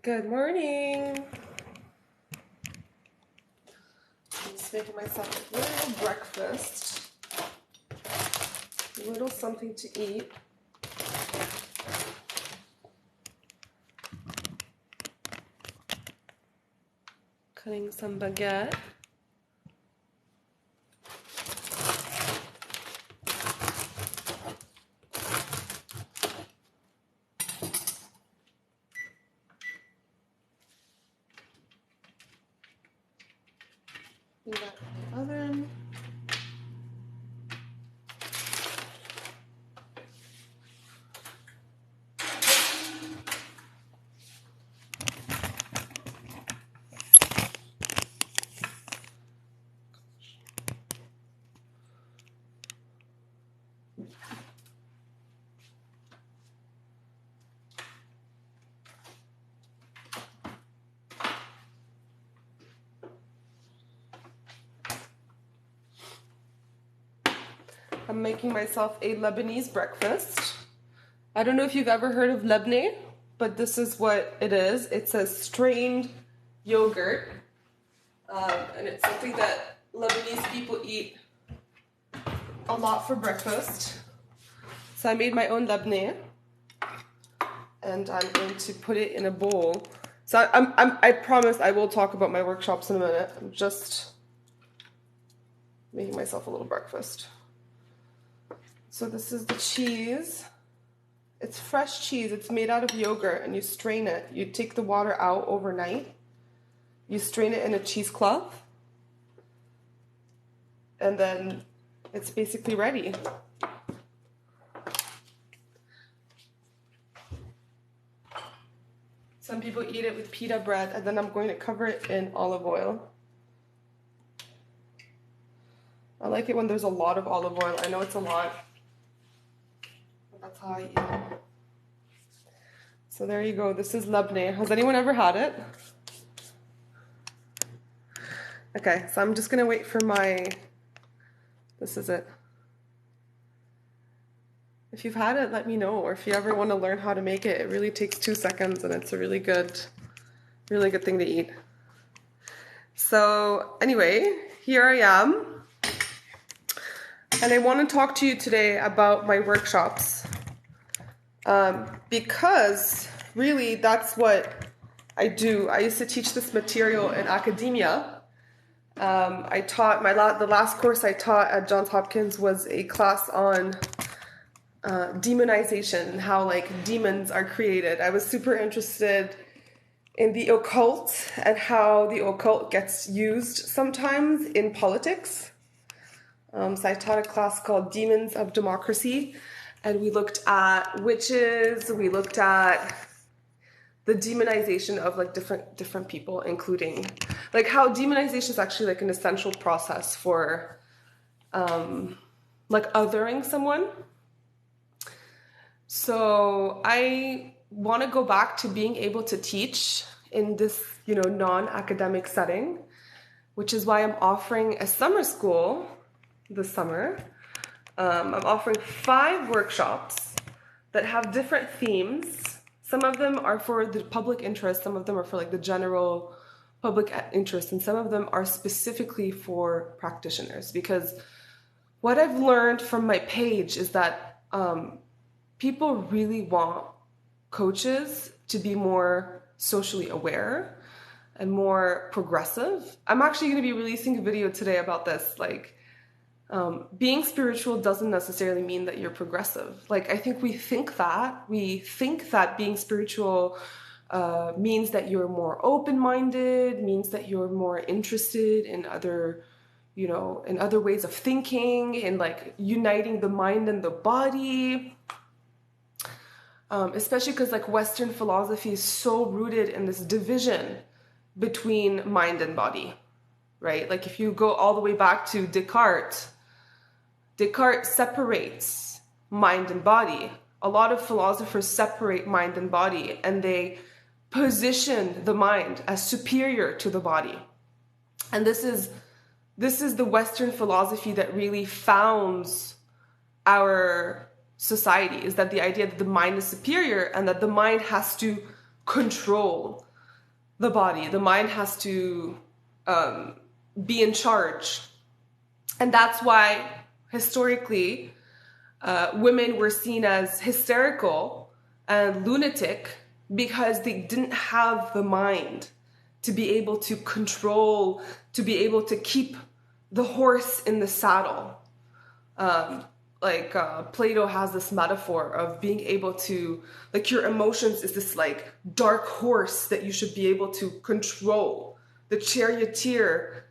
Good morning. I'm just making myself a little breakfast, a little something to eat. Cutting some baguette. Put that in the oven. I'm making myself a Lebanese breakfast. I don't know if you've ever heard of lebne, but this is what it is. It's a strained yogurt, and it's something that Lebanese people eat a lot for breakfast. So I made my own lebne, and I'm going to put it in a bowl. So I promise I will talk about my workshops in a minute. I'm just making myself a little breakfast. So this is the cheese. It's fresh cheese. It's made out of yogurt, and you strain it. You take the water out overnight. You strain it in a cheesecloth, and then it's basically ready. Some people eat it with pita bread, and then I'm going to cover it in olive oil. I like it when there's a lot of olive oil. I know it's a lot, but that's how I eat it. So there you go. This is lebne. Has anyone ever had it? Okay, so I'm just going to wait for my... This is it. If you've had it, let me know. Or if you ever want to learn how to make it, it really takes 2 seconds, and it's a really good thing to eat. So anyway, here I am. And I want to talk to you today about my workshops. Because really that's what I do. I used to teach this material in academia. I taught the last course I taught at Johns Hopkins was a class on demonization and how demons are created. I was super interested in the occult and how the occult gets used sometimes in politics. So I taught a class called Demons of Democracy, and we looked at witches, we looked at the demonization of different people, including how demonization is actually an essential process for othering someone. So I want to go back to being able to teach in this, non-academic setting, which is why I'm offering a summer school this summer. I'm offering 5 workshops that have different themes. Some of them are for the public interest, some of them are for the general public interest, and some of them are specifically for practitioners. Because what I've learned from my page is that people really want coaches to be more socially aware and more progressive. I'm actually going to be releasing a video today about this. Being spiritual doesn't necessarily mean that you're progressive. I think we think that. We think that being spiritual means that you're more open-minded, means that you're more interested in other, in other ways of thinking, in uniting the mind and the body. Especially because Western philosophy is so rooted in this division between mind and body, right? If you go all the way back to Descartes separates mind and body. A lot of philosophers separate mind and body, and they position the mind as superior to the body. And this is the Western philosophy that really founds our society, is that the idea that the mind is superior and that the mind has to control the body. The mind has to be in charge. And that's why historically women were seen as hysterical and lunatic, because they didn't have the mind to be able to control, to be able to keep the horse in the saddle. Plato has this metaphor of being able to, like, your emotions is this like dark horse that you should be able to control. The charioteer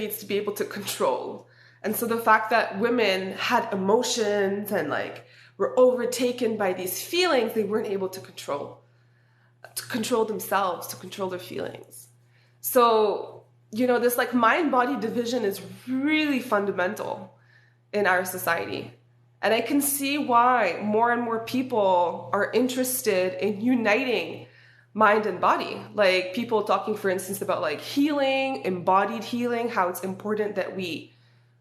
needs to be able to control. And so the fact that women had emotions and like were overtaken by these feelings, they weren't able to control themselves, to control their feelings. So, this like mind-body division is really fundamental in our society. And I can see why more and more people are interested in uniting mind and body. Like people talking, for instance, about like healing, embodied healing, how it's important that we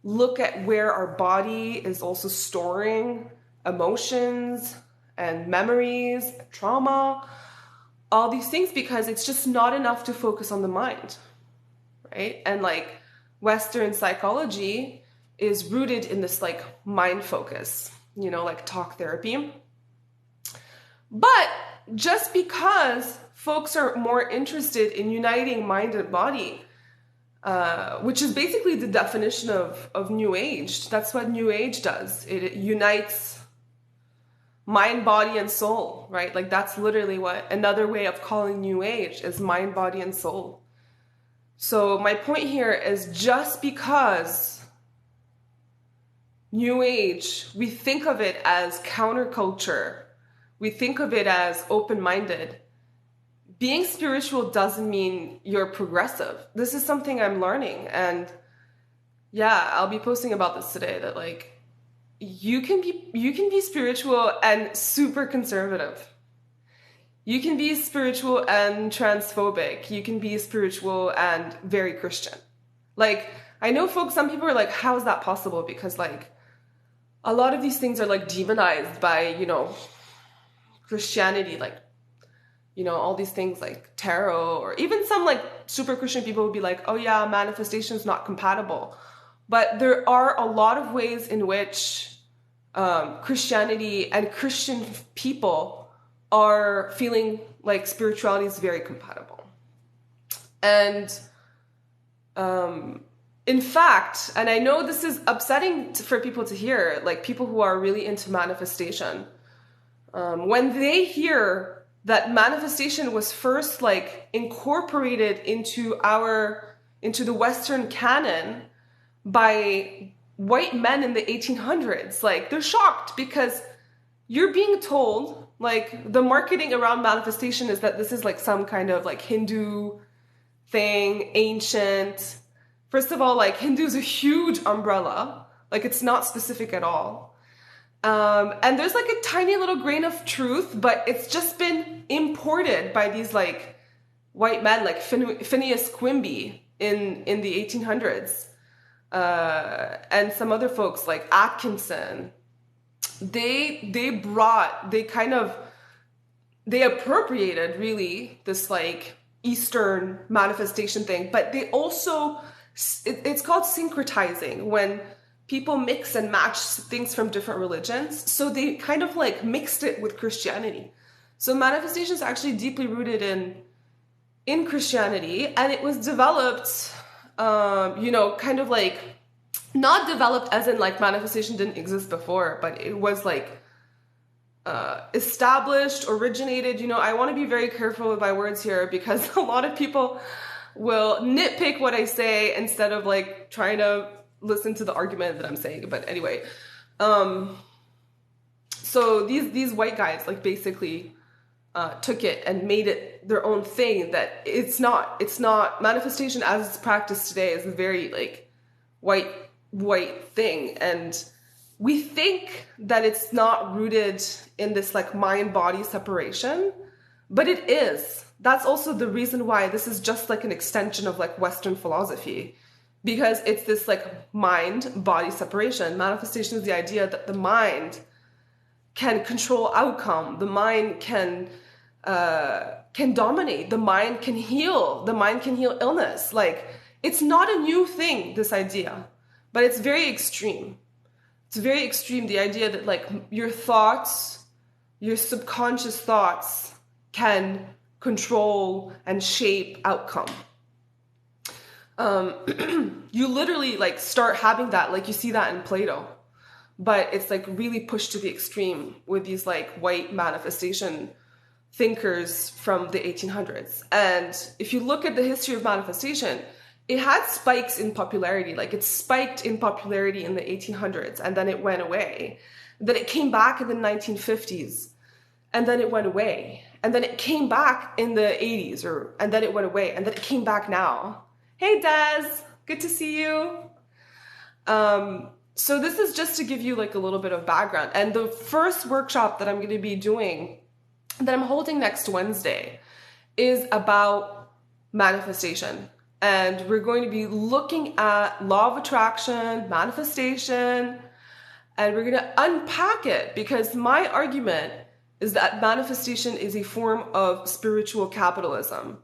look at where our body is also storing emotions and memories, trauma, all these things, because it's just not enough to focus on the mind, right? And like Western psychology is rooted in this like mind focus, like talk therapy. But just because folks are more interested in uniting mind and body, which is basically the definition of New Age. That's what New Age does. It unites mind, body, and soul, right? Like that's literally what another way of calling New Age is: mind, body, and soul. So my point here is, just because New Age, we think of it as counterculture, we think of it as open-minded. Being spiritual doesn't mean you're progressive. This is something I'm learning. And yeah, I'll be posting about this today, that like, you can be spiritual and super conservative. You can be spiritual and transphobic. You can be spiritual and very Christian. Like, I know some people are like, how is that possible? Because like, a lot of these things are like demonized by, Christianity, like, all these things like tarot, or even some like super Christian people would be like, oh yeah, manifestation is not compatible. But there are a lot of ways in which Christianity and Christian people are feeling like spirituality is very compatible. And in fact, and I know this is upsetting for people to hear, like people who are really into manifestation, when they hear that manifestation was first like incorporated into the Western canon by white men in the 1800s, like they're shocked, because you're being told, like, the marketing around manifestation is that this is like some kind of like Hindu thing, ancient. First of all, like Hindu is a huge umbrella, like it's not specific at all. And there's like a tiny little grain of truth, but it's just been imported by these like white men, like Phineas Quimby in the 1800s, and some other folks like Atkinson. They appropriated really this like Eastern manifestation thing, but they also, it's called syncretizing, when people mix and match things from different religions. So they kind of like mixed it with Christianity. So manifestation is actually deeply rooted in Christianity, and it was developed, kind of like, not developed as in like manifestation didn't exist before, but it was like established, originated. I want to be very careful with my words here, because a lot of people will nitpick what I say instead of like trying to listen to the argument that I'm saying. But anyway, so these white guys like basically took it and made it their own thing, that it's not manifestation as it's practiced today is a very like white thing. And we think that it's not rooted in this like mind-body separation, but it is. That's also the reason why this is just like an extension of like Western philosophy, because it's this like mind-body separation. Manifestation is the idea that the mind can control outcome. The mind can can dominate. The mind can heal. The mind can heal illness. Like, it's not a new thing, this idea, but it's very extreme. It's very extreme, the idea that like your thoughts, your subconscious thoughts can control and shape outcome. You literally like start having that, like you see that in Plato, but it's like really pushed to the extreme with these like white manifestation thinkers from the 1800s. And if you look at the history of manifestation, it had spikes in popularity. Like it spiked in popularity in the 1800s and then it went away. Then it came back in the 1950s and then it went away. And then it came back in the 80s and then it went away. And then it came back now. Hey, Des, good to see you. So this is just to give you like a little bit of background. And the first workshop that I'm going to be doing, that I'm holding next Wednesday, is about manifestation. And we're going to be looking at law of attraction, manifestation, and we're going to unpack it because my argument is that manifestation is a form of spiritual capitalism.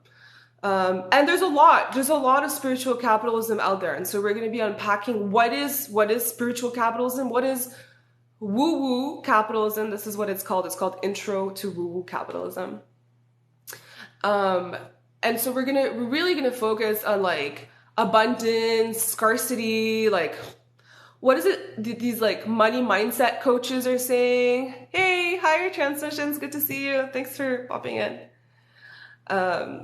And there's a lot of spiritual capitalism out there. And so we're going to be unpacking what is spiritual capitalism, what is woo-woo capitalism. This is what it's called. It's called Intro to Woo-Woo Capitalism. And so we're really gonna focus on like abundance, scarcity, like what is it these like money mindset coaches are saying? Hey, higher transmissions, good to see you. Thanks for popping in.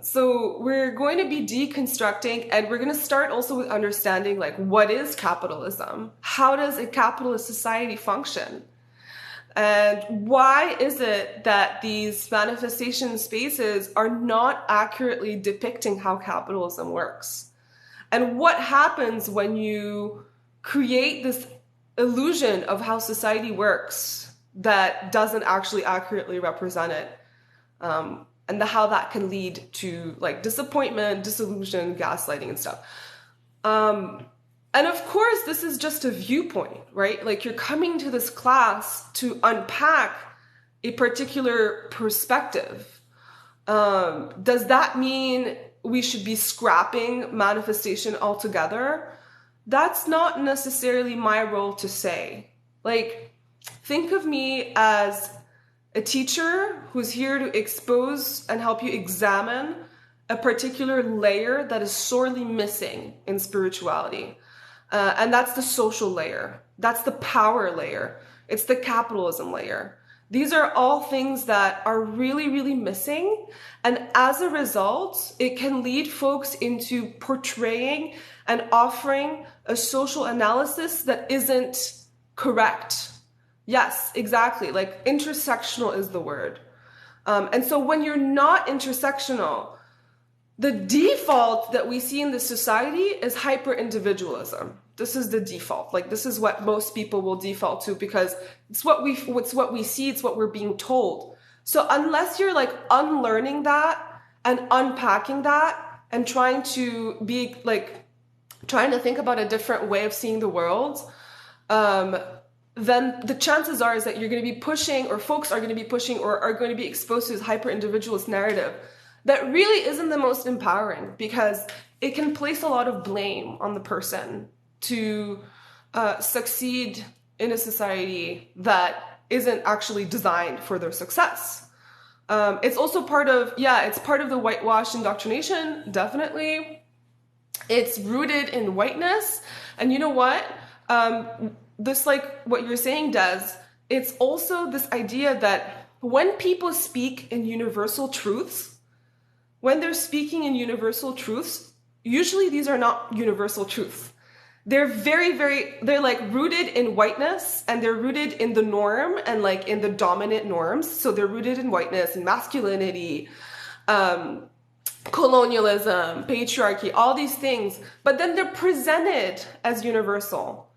So we're going to be deconstructing, and we're going to start also with understanding like what is capitalism? How does a capitalist society function? And why is it that these manifestation spaces are not accurately depicting how capitalism works? And what happens when you create this illusion of how society works that doesn't actually accurately represent it? And how that can lead to like disappointment, disillusion, gaslighting and stuff. And of course, this is just a viewpoint, right? Like you're coming to this class to unpack a particular perspective. Does that mean we should be scrapping manifestation altogether? That's not necessarily my role to say. Like, think of me as a teacher who's here to expose and help you examine a particular layer that is sorely missing in spirituality. And that's the social layer. That's the power layer. It's the capitalism layer. These are all things that are really, really missing. And as a result, it can lead folks into portraying and offering a social analysis that isn't correct. Yes, exactly. Like intersectional is the word. And so when you're not intersectional, the default that we see in this society is hyper-individualism. This is the default. Like this is what most people will default to because it's what we see, it's what we're being told. So unless you're like unlearning that and unpacking that and trying to think about a different way of seeing the world, then the chances are is that you're going to be pushing, or folks are going to be pushing, or are going to be exposed to this hyper-individualist narrative that really isn't the most empowering because it can place a lot of blame on the person to succeed in a society that isn't actually designed for their success. It's also it's part of the whitewash indoctrination, definitely. It's rooted in whiteness. And you know what? This, like what you're saying, Des, it's also this idea that when people speak in universal truths, when they're speaking in universal truths, usually these are not universal truths. They're they're like rooted in whiteness, and they're rooted in the norm and like in the dominant norms. So they're rooted in whiteness and masculinity, colonialism, patriarchy, all these things. But then they're presented as universal.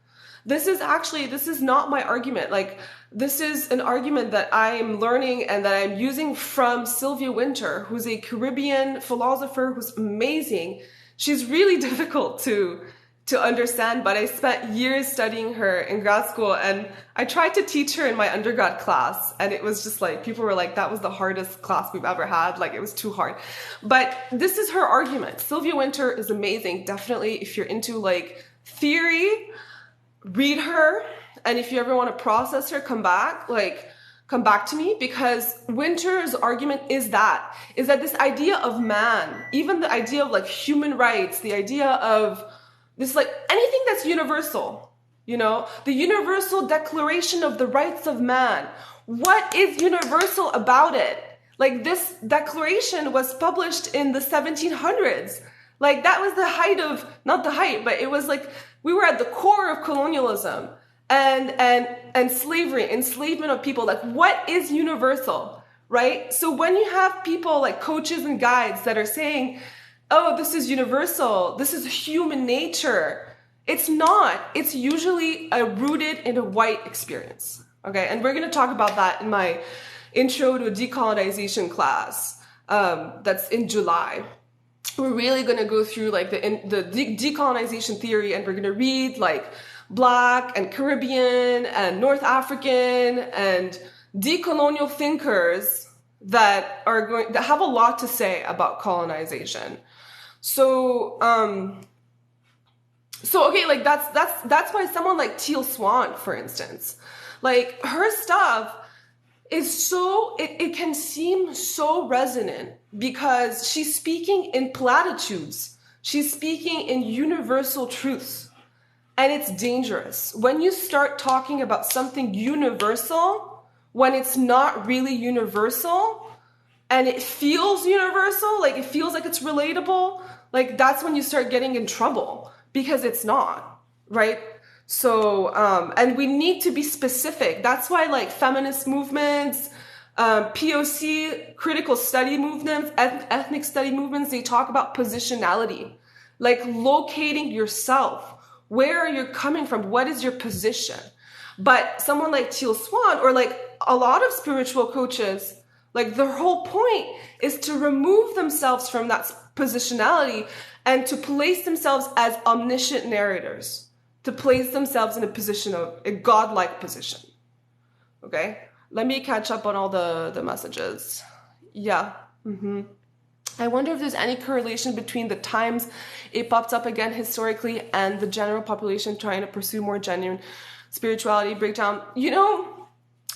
This is not my argument. Like, this is an argument that I'm learning and that I'm using from Sylvia Wynter, who's a Caribbean philosopher who's amazing. She's really difficult to to understand, but I spent years studying her in grad school, and I tried to teach her in my undergrad class, and it was just like, people were like, that was the hardest class we've ever had. Like, it was too hard. But this is her argument. Sylvia Wynter is amazing. Definitely, if you're into like theory, read her. And if you ever want to process her, come back to me, because Winter's argument is that this idea of man, even the idea of like human rights, the idea of this, like anything that's universal, you know, the Universal Declaration of the Rights of Man. What is universal about it? Like, this declaration was published in the 1700s. Like, that was the height of, not the height, but it was like, we were at the core of colonialism and slavery, enslavement of people. Like, what is universal, right? So when you have people like coaches and guides that are saying, oh, this is universal, this is human nature, it's not. It's usually rooted in a white experience, okay? And we're going to talk about that in my intro to decolonization class that's in July. We're really going to go through like the decolonization theory, and we're going to read like Black and Caribbean and North African and decolonial thinkers that have a lot to say about colonization. So okay, like that's why someone like Teal Swan, for instance, like her stuff is so, it can seem so resonant because she's speaking in platitudes. She's speaking in universal truths. And it's dangerous. When you start talking about something universal, when it's not really universal, and it feels universal, like it feels like it's relatable, like that's when you start getting in trouble, because it's not, right? So, and we need to be specific. That's why like feminist movements, POC, critical study movements, ethnic study movements, they talk about positionality, like locating yourself. Where are you coming from? What is your position? But someone like Teal Swan, or like a lot of spiritual coaches, like their whole point is to remove themselves from that positionality and to place themselves as omniscient narrators, to place themselves in a position of a godlike position. Okay, let me catch up on all the messages. Yeah. I wonder if there's any correlation between the times it popped up again historically and the general population trying to pursue more genuine spirituality breakdown. You know,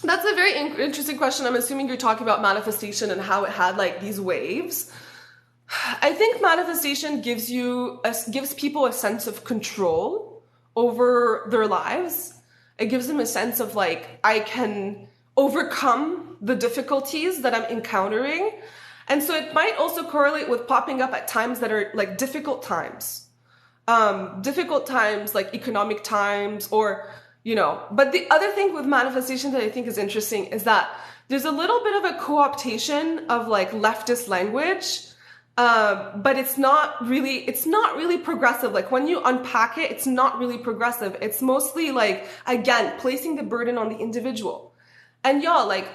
that's a very interesting question. I'm assuming you're talking about manifestation and how it had like these waves. I think manifestation gives people a sense of control over their lives. It gives them a sense of like, I can overcome the difficulties that I'm encountering. And so it might also correlate with popping up at times that are like difficult times like economic times, or, you know. But the other thing with manifestation that I think is interesting is that there's a little bit of a co-optation of like leftist language, but it's not really progressive. Like when you unpack it, it's not really progressive. It's mostly like, again, placing the burden on the individual. And y'all, like,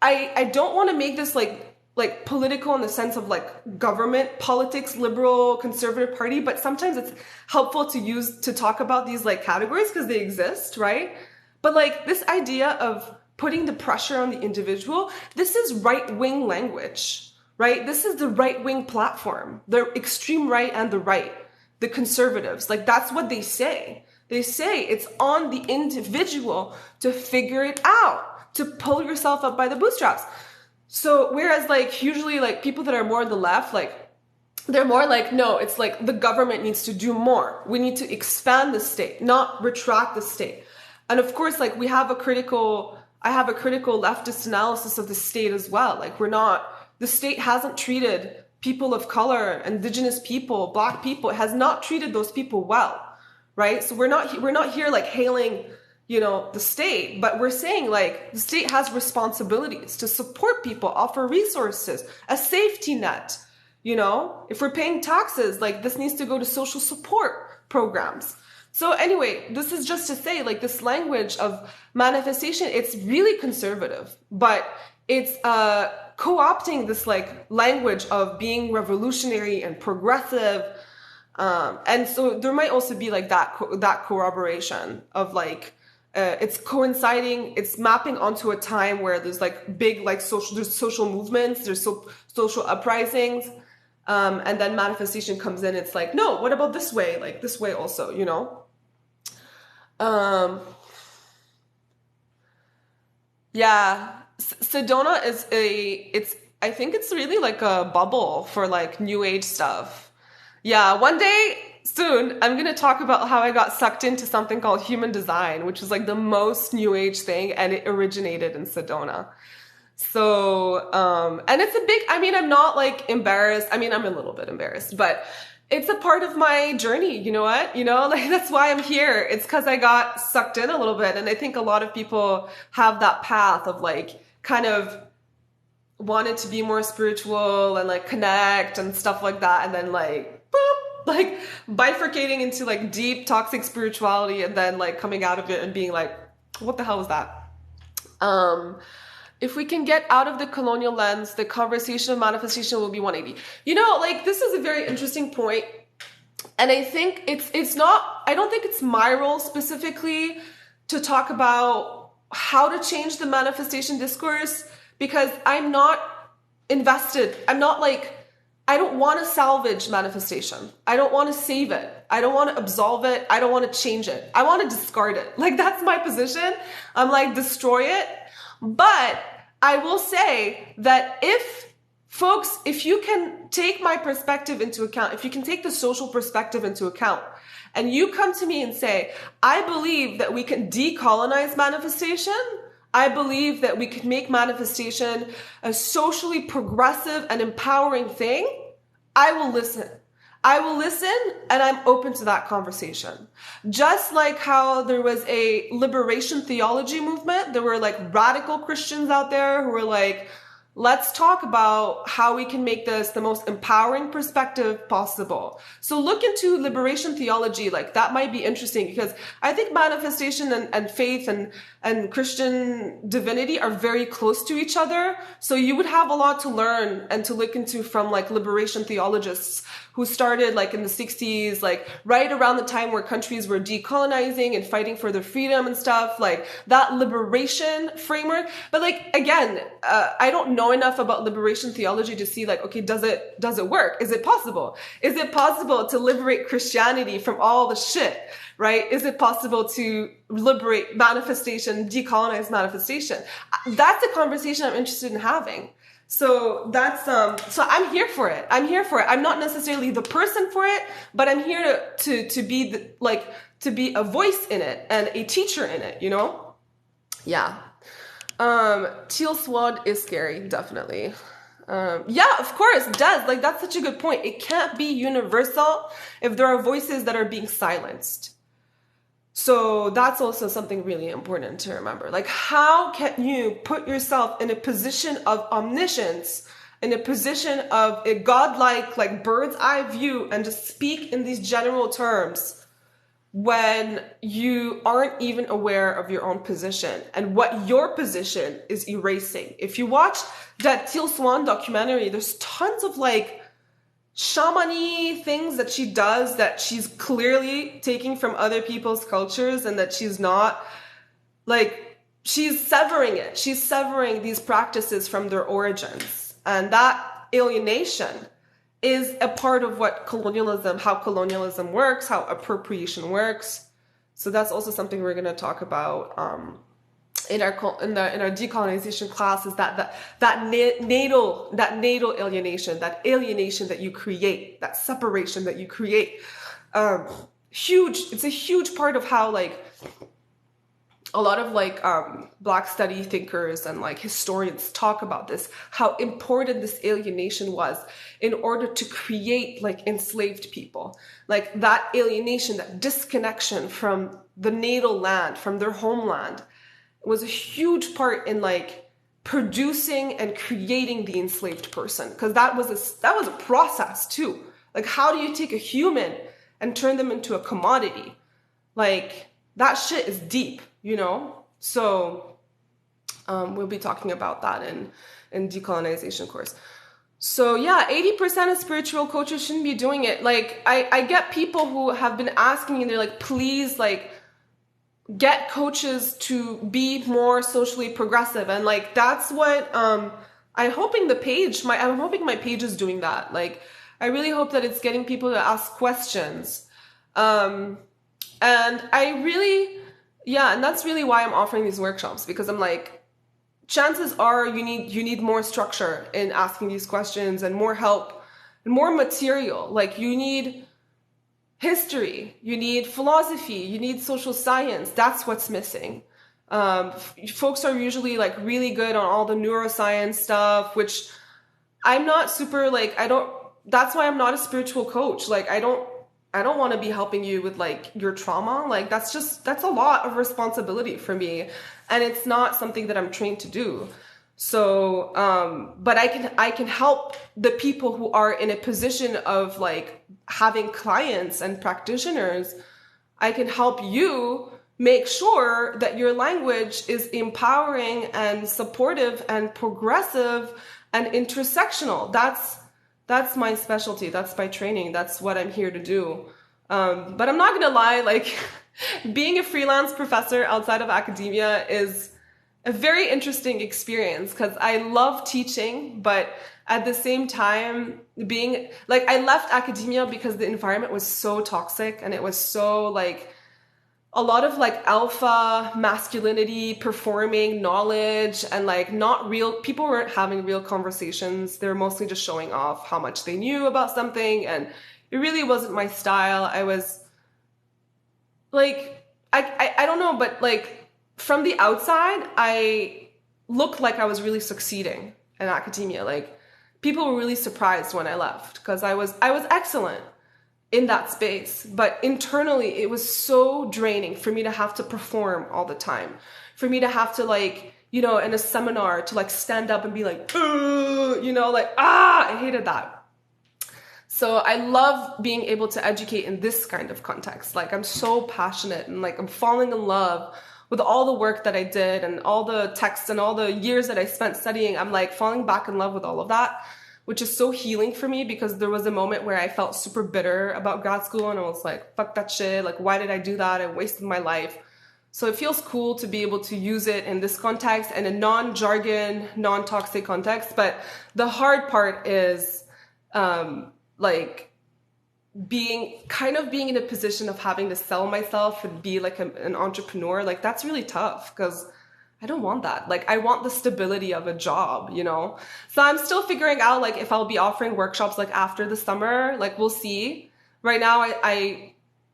I don't want to make this like political in the sense of like government politics, liberal, conservative party, but sometimes it's helpful to talk about these like categories because they exist, right? But like this idea of putting the pressure on the individual, this is right-wing language, right? This is the right-wing platform, the extreme right and the right, the conservatives, like that's what they say. They say it's on the individual to figure it out, to pull yourself up by the bootstraps. So whereas like usually like people that are more on the left, like they're more like, no, it's like the government needs to do more. We need to expand the state, not retract the state. And of course, like I have a critical leftist analysis of the state as well. Like the state hasn't treated people of color, indigenous people, Black people, it has not treated those people well, right? So we're not here like hailing, you know, the state, but we're saying like the state has responsibilities to support people, offer resources, a safety net, you know, if we're paying taxes, like this needs to go to social support programs. So anyway, this is just to say like this language of manifestation, it's really conservative, but it's co-opting this like language of being revolutionary and progressive. And so there might also be like that corroboration of like, it's coinciding, it's mapping onto a time where there's like big like there's social movements, there's social uprisings, and then manifestation comes in. It's like, no, what about this way? Like this way also, you know? Yeah, Sedona is I think it's really like a bubble for like new age stuff. Yeah, one day soon, I'm going to talk about how I got sucked into something called human design, which is like the most new age thing, and it originated in Sedona. So, and it's a big, I mean, I'm not like embarrassed. I mean, I'm a little bit embarrassed, but it's a part of my journey. You know what? You know, like that's why I'm here. It's because I got sucked in a little bit. And I think a lot of people have that path of like kind of wanted to be more spiritual and like connect and stuff like that. And then like, boop, like bifurcating into like deep toxic spirituality and then like coming out of it and being like, what the hell was that? If we can get out of the colonial lens, the conversation of manifestation will be 180. You know, like this is a very interesting point. And I think it's not, I don't think it's my role specifically to talk about how to change the manifestation discourse, because I'm not invested. I'm not like, I don't want to salvage manifestation. I don't want to save it. I don't want to absolve it. I don't want to change it. I want to discard it. Like that's my position. I'm like, destroy it. But I will say that if you can take my perspective into account, if you can take the social perspective into account, and you come to me and say, I believe that we can decolonize manifestation, I believe that we could make manifestation a socially progressive and empowering thing, I will listen. I will listen, and I'm open to that conversation. Just like how there was a liberation theology movement, there were like radical Christians out there who were like, let's talk about how we can make this the most empowering perspective possible. So look into liberation theology. Like that might be interesting, because I think manifestation and faith and Christian divinity are very close to each other. So you would have a lot to learn and to look into from like liberation theologists who started like in the 60s, like right around the time where countries were decolonizing and fighting for their freedom and stuff, like that liberation framework. But like, again, I don't know enough about liberation theology to see like, okay, does it work? Is it possible? Is it possible to liberate Christianity from all the shit, right? Is it possible to liberate manifestation, decolonize manifestation? That's a conversation I'm interested in having. So that's, so I'm here for it. I'm not necessarily the person for it, but I'm here to be to be a voice in it and a teacher in it, you know? Yeah. Teal sword is scary, definitely. Yeah, of course, it does. Like, that's such a good point. It can't be universal if there are voices that are being silenced. So that's also something really important to remember. Like, how can you put yourself in a position of omniscience, in a position of a godlike, like bird's eye view, and just speak in these general terms when you aren't even aware of your own position and what your position is erasing? If you watch that Teal Swan documentary, there's tons of like shaman-y things that she does that she's clearly taking from other people's cultures, and that she's not like, she's severing it. She's severing these practices from their origins. And that alienation is a part of what how colonialism works, how appropriation works. So that's also something we're going to talk about in our decolonization class, is that natal alienation, that alienation that you create, that separation that you create. It's a huge part of how like a lot of like Black study thinkers and like historians talk about this, how important this alienation was in order to create like enslaved people. Like that alienation, that disconnection from the natal land, from their homeland, was a huge part in like producing and creating the enslaved person. Because that was a process too. Like, how do you take a human and turn them into a commodity? Like, that shit is deep, you know? So we'll be talking about that in decolonization course. So yeah, 80% of spiritual coaches shouldn't be doing it. Like I get people who have been asking me, and they're like, please, like, get coaches to be more socially progressive. And like that's what I'm hoping I'm hoping my page is doing that. Like I really hope that it's getting people to ask questions. And I really, yeah, and that's really why I'm offering these workshops, because I'm like, chances are you need more structure in asking these questions, and more help and more material. Like you need history, you need philosophy, you need social science. That's what's missing. Folks are usually like really good on all the neuroscience stuff, which I'm not super like, that's why I'm not a spiritual coach. Like I don't want to be helping you with like your trauma. Like that's a lot of responsibility for me. And it's not something that I'm trained to do. So, but I can help the people who are in a position of like having clients and practitioners. I can help you make sure that your language is empowering and supportive and progressive and intersectional. That's my specialty. That's my training. That's what I'm here to do. But I'm not going to lie, like being a freelance professor outside of academia is a very interesting experience, because I love teaching, but at the same time, being like, I left academia because the environment was so toxic, and it was so like a lot of like alpha masculinity, performing knowledge, and like not real, people weren't having real conversations. They were mostly just showing off how much they knew about something, and it really wasn't my style. I was like, I don't know, but like, from the outside, I looked like I was really succeeding in academia. Like people were really surprised when I left, because I was excellent in that space. But internally, it was so draining for me to have to perform all the time, for me to have to like, you know, in a seminar to like stand up and be like, you know, like, I hated that. So I love being able to educate in this kind of context. Like I'm so passionate, and like I'm falling in love with all the work that I did, and all the texts and all the years that I spent studying. I'm like falling back in love with all of that, which is so healing for me, because there was a moment where I felt super bitter about grad school, and I was like, fuck that shit. Like, why did I do that? I wasted my life. So it feels cool to be able to use it in this context, and a non-jargon, non-toxic context. But the hard part is, like being in a position of having to sell myself and be like an entrepreneur. Like that's really tough, because I don't want that. Like I want the stability of a job, you know? So I'm still figuring out like if I'll be offering workshops like after the summer. Like we'll see. Right now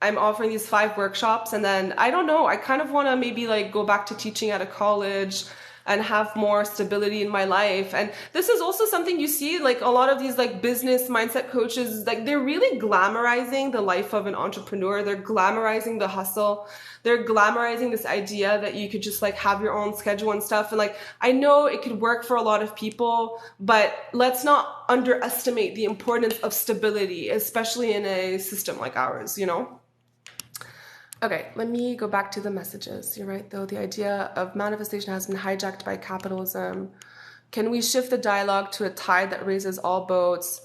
I'm offering these 5 workshops, and then I don't know, I kind of want to maybe like go back to teaching at a college and have more stability in my life. And this is also something you see, like a lot of these like business mindset coaches, like they're really glamorizing the life of an entrepreneur. They're glamorizing the hustle. They're glamorizing this idea that you could just like have your own schedule and stuff. And like, I know it could work for a lot of people, but let's not underestimate the importance of stability, especially in a system like ours, you know? Okay, let me go back to the messages. You're right, though. The idea of manifestation has been hijacked by capitalism. Can we shift the dialogue to a tide that raises all boats?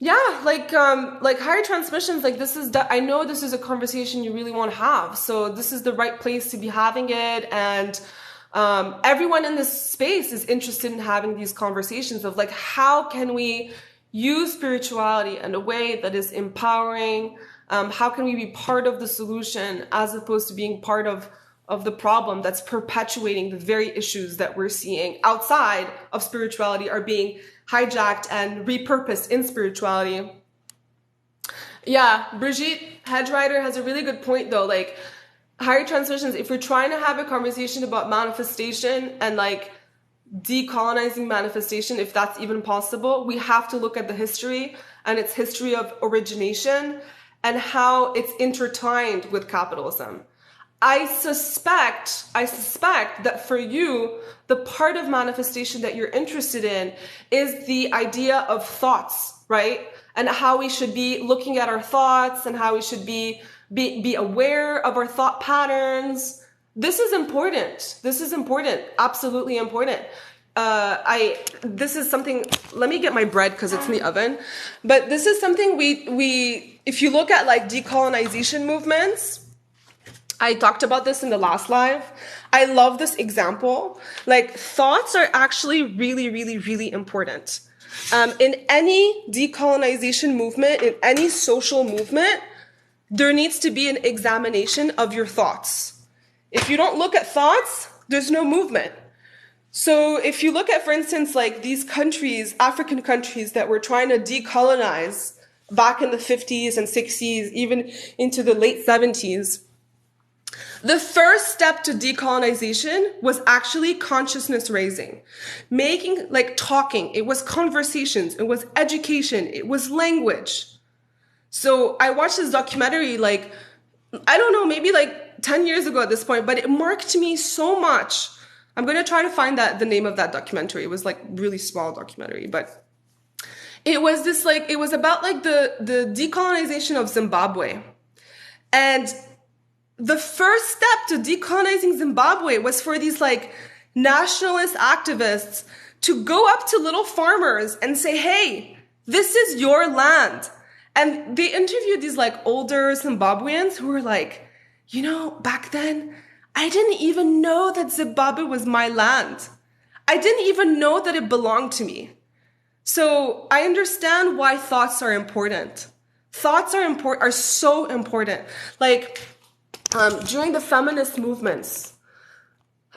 Yeah, like higher transmissions, like this is, I know this is a conversation you really want to have. So this is the right place to be having it. And everyone in this space is interested in having these conversations of like, how can we use spirituality in a way that is empowering? How can we be part of the solution as opposed to being part of the problem that's perpetuating the very issues that we're seeing outside of spirituality are being hijacked and repurposed in spirituality? Yeah, Brigitte Hedgerider has a really good point though. Like higher transmissions, if we're trying to have a conversation about manifestation and like decolonizing manifestation, if that's even possible, we have to look at the history and its history of origination and how it's intertwined with capitalism. I suspect that for you, the part of manifestation that you're interested in is the idea of thoughts, right? And how we should be looking at our thoughts and how we should be aware of our thought patterns. This is important. This is important. Absolutely important. this is something, let me get my bread because it's in the oven. But this is something if you look at like decolonization movements, I talked about this in the last live. I love this example. Like, thoughts are actually really, really, really important. In any decolonization movement, in any social movement, there needs to be an examination of your thoughts. If you don't look at thoughts, there's no movement. So if you look at, for instance, like these countries, African countries that were trying to decolonize back in the 50s and 60s, even into the late 70s, the first step to decolonization was actually consciousness raising, making, like, talking. It was conversations, it was education, it was language. So I watched this documentary, like, I don't know, maybe like 10 years ago at this point, but it marked me so much. I'm going to try to find the name of that documentary. It was like really small documentary, but it was this, like, it was about like the decolonization of Zimbabwe. And the first step to decolonizing Zimbabwe was for these like nationalist activists to go up to little farmers and say, hey, this is your land. And they interviewed these like older Zimbabweans who were like, you know, back then, I didn't even know that Zimbabwe was my land. I didn't even know that it belonged to me. So I understand why thoughts are important. Thoughts are so important. Like, during the feminist movements,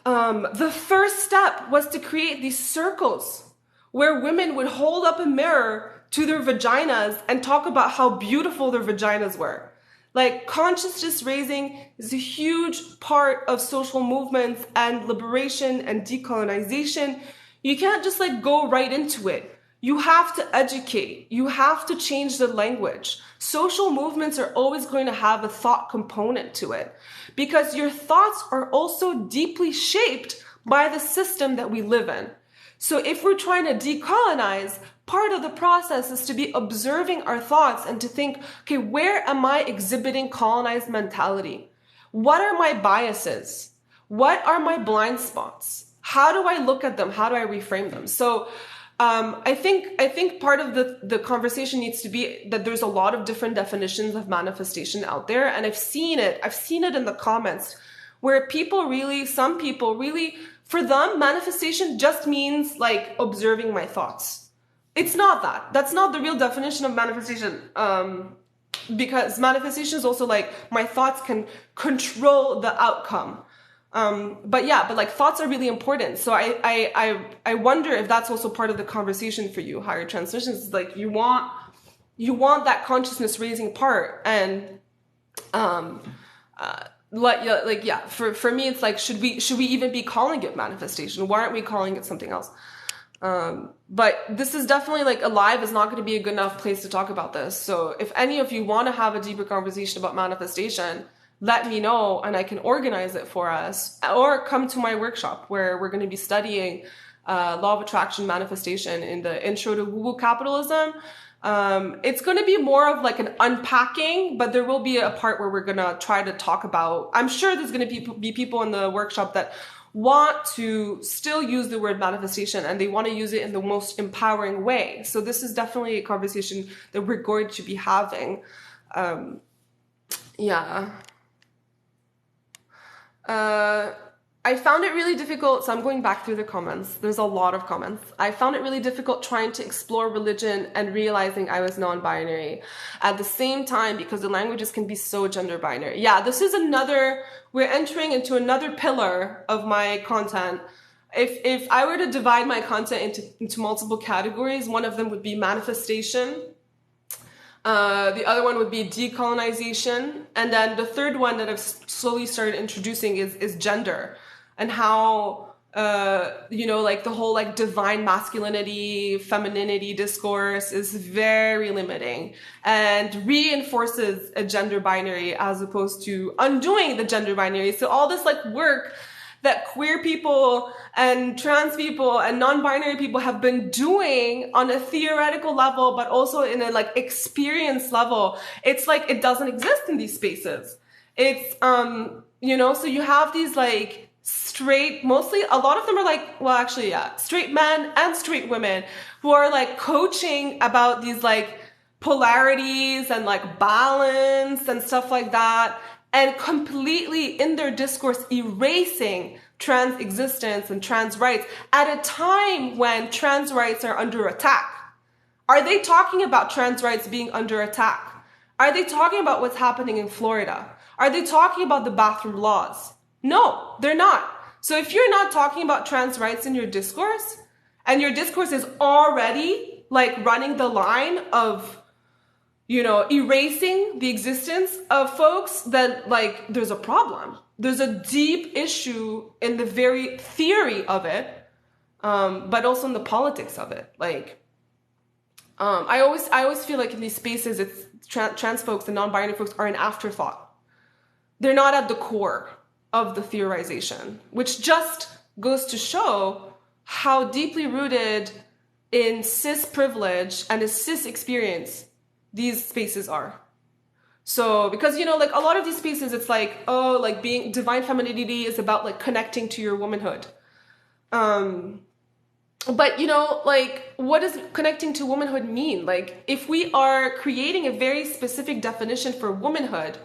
the first step was to create these circles where women would hold up a mirror to their vaginas and talk about how beautiful their vaginas were. Like, consciousness raising is a huge part of social movements and liberation and decolonization. You can't just like go right into it. You have to educate. You have to change the language. Social movements are always going to have a thought component to it because your thoughts are also deeply shaped by the system that we live in. So if we're trying to decolonize, part of the process is to be observing our thoughts and to think, okay, where am I exhibiting colonized mentality? What are my biases? What are my blind spots? How do I look at them? How do I reframe them? So I think part of the conversation needs to be that there's a lot of different definitions of manifestation out there. And I've seen it in the comments where some people really, for them, manifestation just means like observing my thoughts. It's not that. That's not the real definition of manifestation. Because manifestation is also like my thoughts can control the outcome. But like thoughts are really important. So I wonder if that's also part of the conversation for you. Higher transmissions is like you want that consciousness raising part, and for me it's like should we even be calling it manifestation? Why aren't we calling it something else? But this is definitely like a live is not going to be a good enough place to talk about this. So if any of you want to have a deeper conversation about manifestation, let me know and I can organize it for us, or come to my workshop where we're going to be studying law of attraction manifestation in the intro to woo-woo capitalism. It's going to be more of like an unpacking, but there will be a part where we're going to try to talk about, I'm sure there's going to be people in the workshop that want to still use the word manifestation and they want to use it in the most empowering way. So this is definitely a conversation that we're going to be having. I found it really difficult, so I'm going back through the comments. There's a lot of comments. I found it really difficult trying to explore religion and realizing I was non-binary at the same time because the languages can be so gender binary. Yeah, this is we're entering into another pillar of my content. If I were to divide my content into multiple categories, one of them would be manifestation. The other one would be decolonization. And then the third one that I've slowly started introducing is gender and how, like the whole like divine masculinity, femininity discourse is very limiting and reinforces a gender binary as opposed to undoing the gender binary. So all this like work that queer people and trans people and non-binary people have been doing on a theoretical level, but also in a like experience level, it's like it doesn't exist in these spaces. It's, so you have these like straight, mostly, a lot of them are like, well, actually, yeah, straight men and straight women who are like coaching about these like polarities and like balance and stuff like that, and completely in their discourse erasing trans existence and trans rights at a time when trans rights are under attack. Are they talking about trans rights being under attack? Are they talking about what's happening in Florida? Are they talking about the bathroom laws? No, they're not. So if you're not talking about trans rights in your discourse, and your discourse is already like running the line of, you know, erasing the existence of folks, then like there's a problem. There's a deep issue in the very theory of it, but also in the politics of it. Like, I always feel like in these spaces, it's trans folks and non-binary folks are an afterthought. They're not at the core of the theorization, which just goes to show how deeply rooted in cis privilege and a cis experience these spaces are. So, because, you know, like a lot of these spaces, it's like, oh, like being divine femininity is about like connecting to your womanhood. But, you know, like, what does connecting to womanhood mean? Like, if we are creating a very specific definition for womanhood,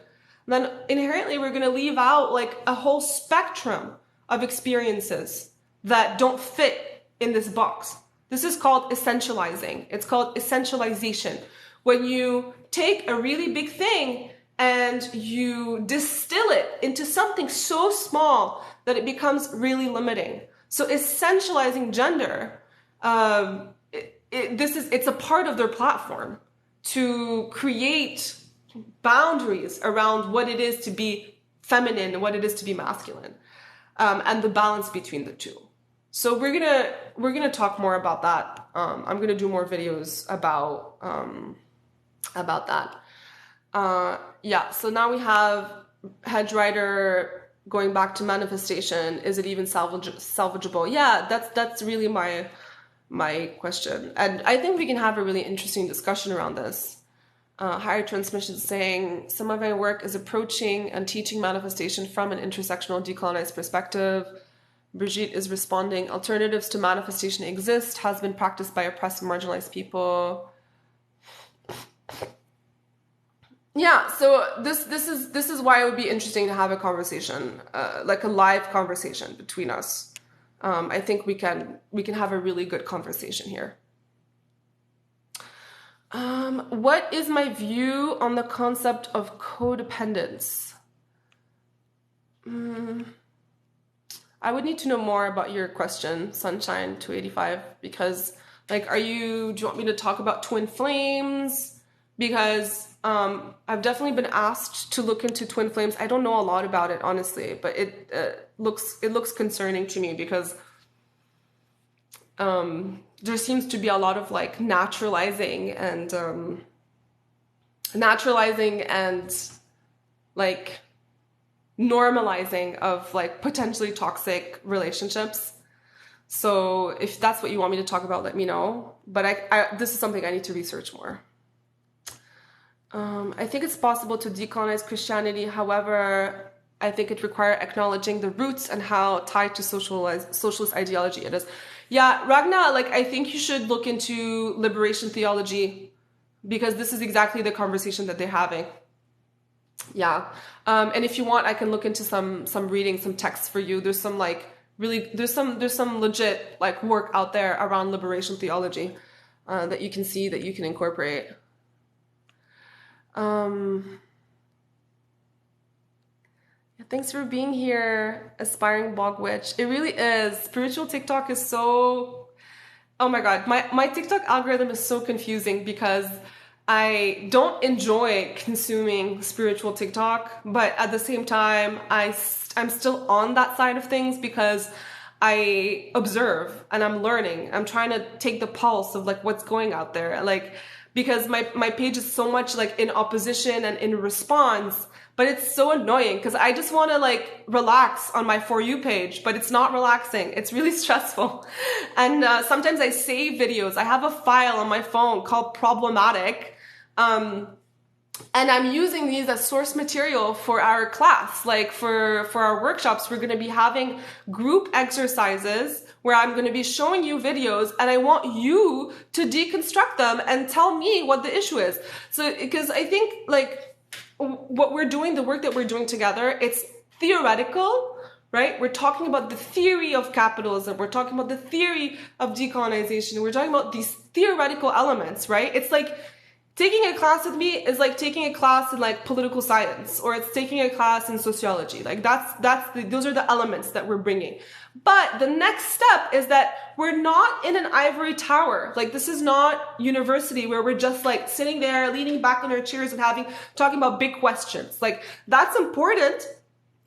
then inherently we're going to leave out like a whole spectrum of experiences that don't fit in this box. This is called essentializing. It's called essentialization. When you take a really big thing and you distill it into something so small that it becomes really limiting. So essentializing gender, it's a part of their platform to create boundaries around what it is to be feminine and what it is to be masculine, and the balance between the two. So we're gonna talk more about that. I'm gonna do more videos about that. Yeah. So now we have Hedge Rider going back to manifestation. Is it even salvageable? Yeah, that's really my question, and I think we can have a really interesting discussion around this. Higher Transmission saying, some of my work is approaching and teaching manifestation from an intersectional decolonized perspective. Brigitte is responding, alternatives to manifestation exist, has been practiced by oppressed and marginalized people. Yeah, so this is why it would be interesting to have a conversation, like a live conversation between us. I think we can have a really good conversation here. What is my view on the concept of codependence? I would need to know more about your question, Sunshine 285, because like, do you want me to talk about twin flames? Because I've definitely been asked to look into twin flames. I don't know a lot about it, honestly, but it looks concerning to me because there seems to be a lot of like naturalizing and like normalizing of like potentially toxic relationships. So if that's what you want me to talk about, let me know. But this is something I need to research more. I think it's possible to decolonize Christianity. However, I think it requires acknowledging the roots and how tied to socialist ideology it is. Yeah, Ragna, like, I think you should look into liberation theology, because this is exactly the conversation that they're having. Yeah. And if you want, I can look into some reading, some texts for you. There's some like really, there's some legit like work out there around liberation theology that you can see, that you can incorporate. Thanks for being here, aspiring blog witch. It really is. Spiritual TikTok is so, oh my God, my TikTok algorithm is so confusing because I don't enjoy consuming spiritual TikTok, but at the same time, I'm still on that side of things because I observe and I'm learning. I'm trying to take the pulse of like what's going out there. Like, because my page is so much like in opposition and in response, but it's so annoying because I just want to like relax on my For You page, but it's not relaxing. It's really stressful. And sometimes I save videos. I have a file on my phone called problematic. And I'm using these as source material for our class. Like for our workshops, we're going to be having group exercises where I'm going to be showing you videos, and I want you to deconstruct them and tell me what the issue is. So, because I think like what we're doing, the work that we're doing together, it's theoretical, right? We're talking about the theory of capitalism. We're talking about the theory of decolonization. We're talking about these theoretical elements, right? It's like taking a class with me is like taking a class in like political science, or it's taking a class in sociology. Like those are the elements that we're bringing. But the next step is that we're not in an ivory tower. Like this is not university where we're just like sitting there, leaning back on our chairs and talking about big questions. Like that's important.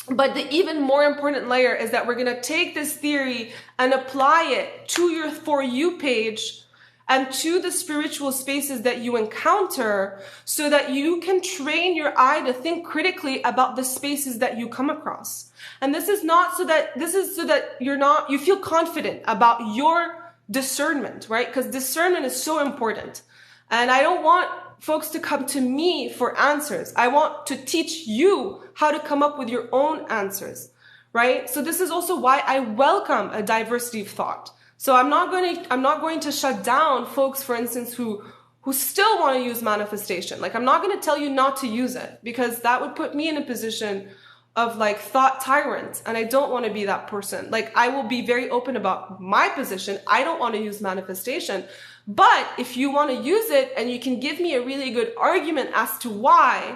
But the even more important layer is that we're going to take this theory and apply it to your For You page and to the spiritual spaces that you encounter, so that you can train your eye to think critically about the spaces that you come across. And this is so that you feel confident about your discernment, right? Because discernment is so important. And I don't want folks to come to me for answers. I want to teach you how to come up with your own answers, right? So this is also why I welcome a diversity of thought. So I'm not going to shut down folks, for instance, who still want to use manifestation. Like I'm not going to tell you not to use it, because that would put me in a position of like thought tyrant, and I don't want to be that person. Like I will be very open about my position. I don't want to use manifestation. But if you want to use it and you can give me a really good argument as to why,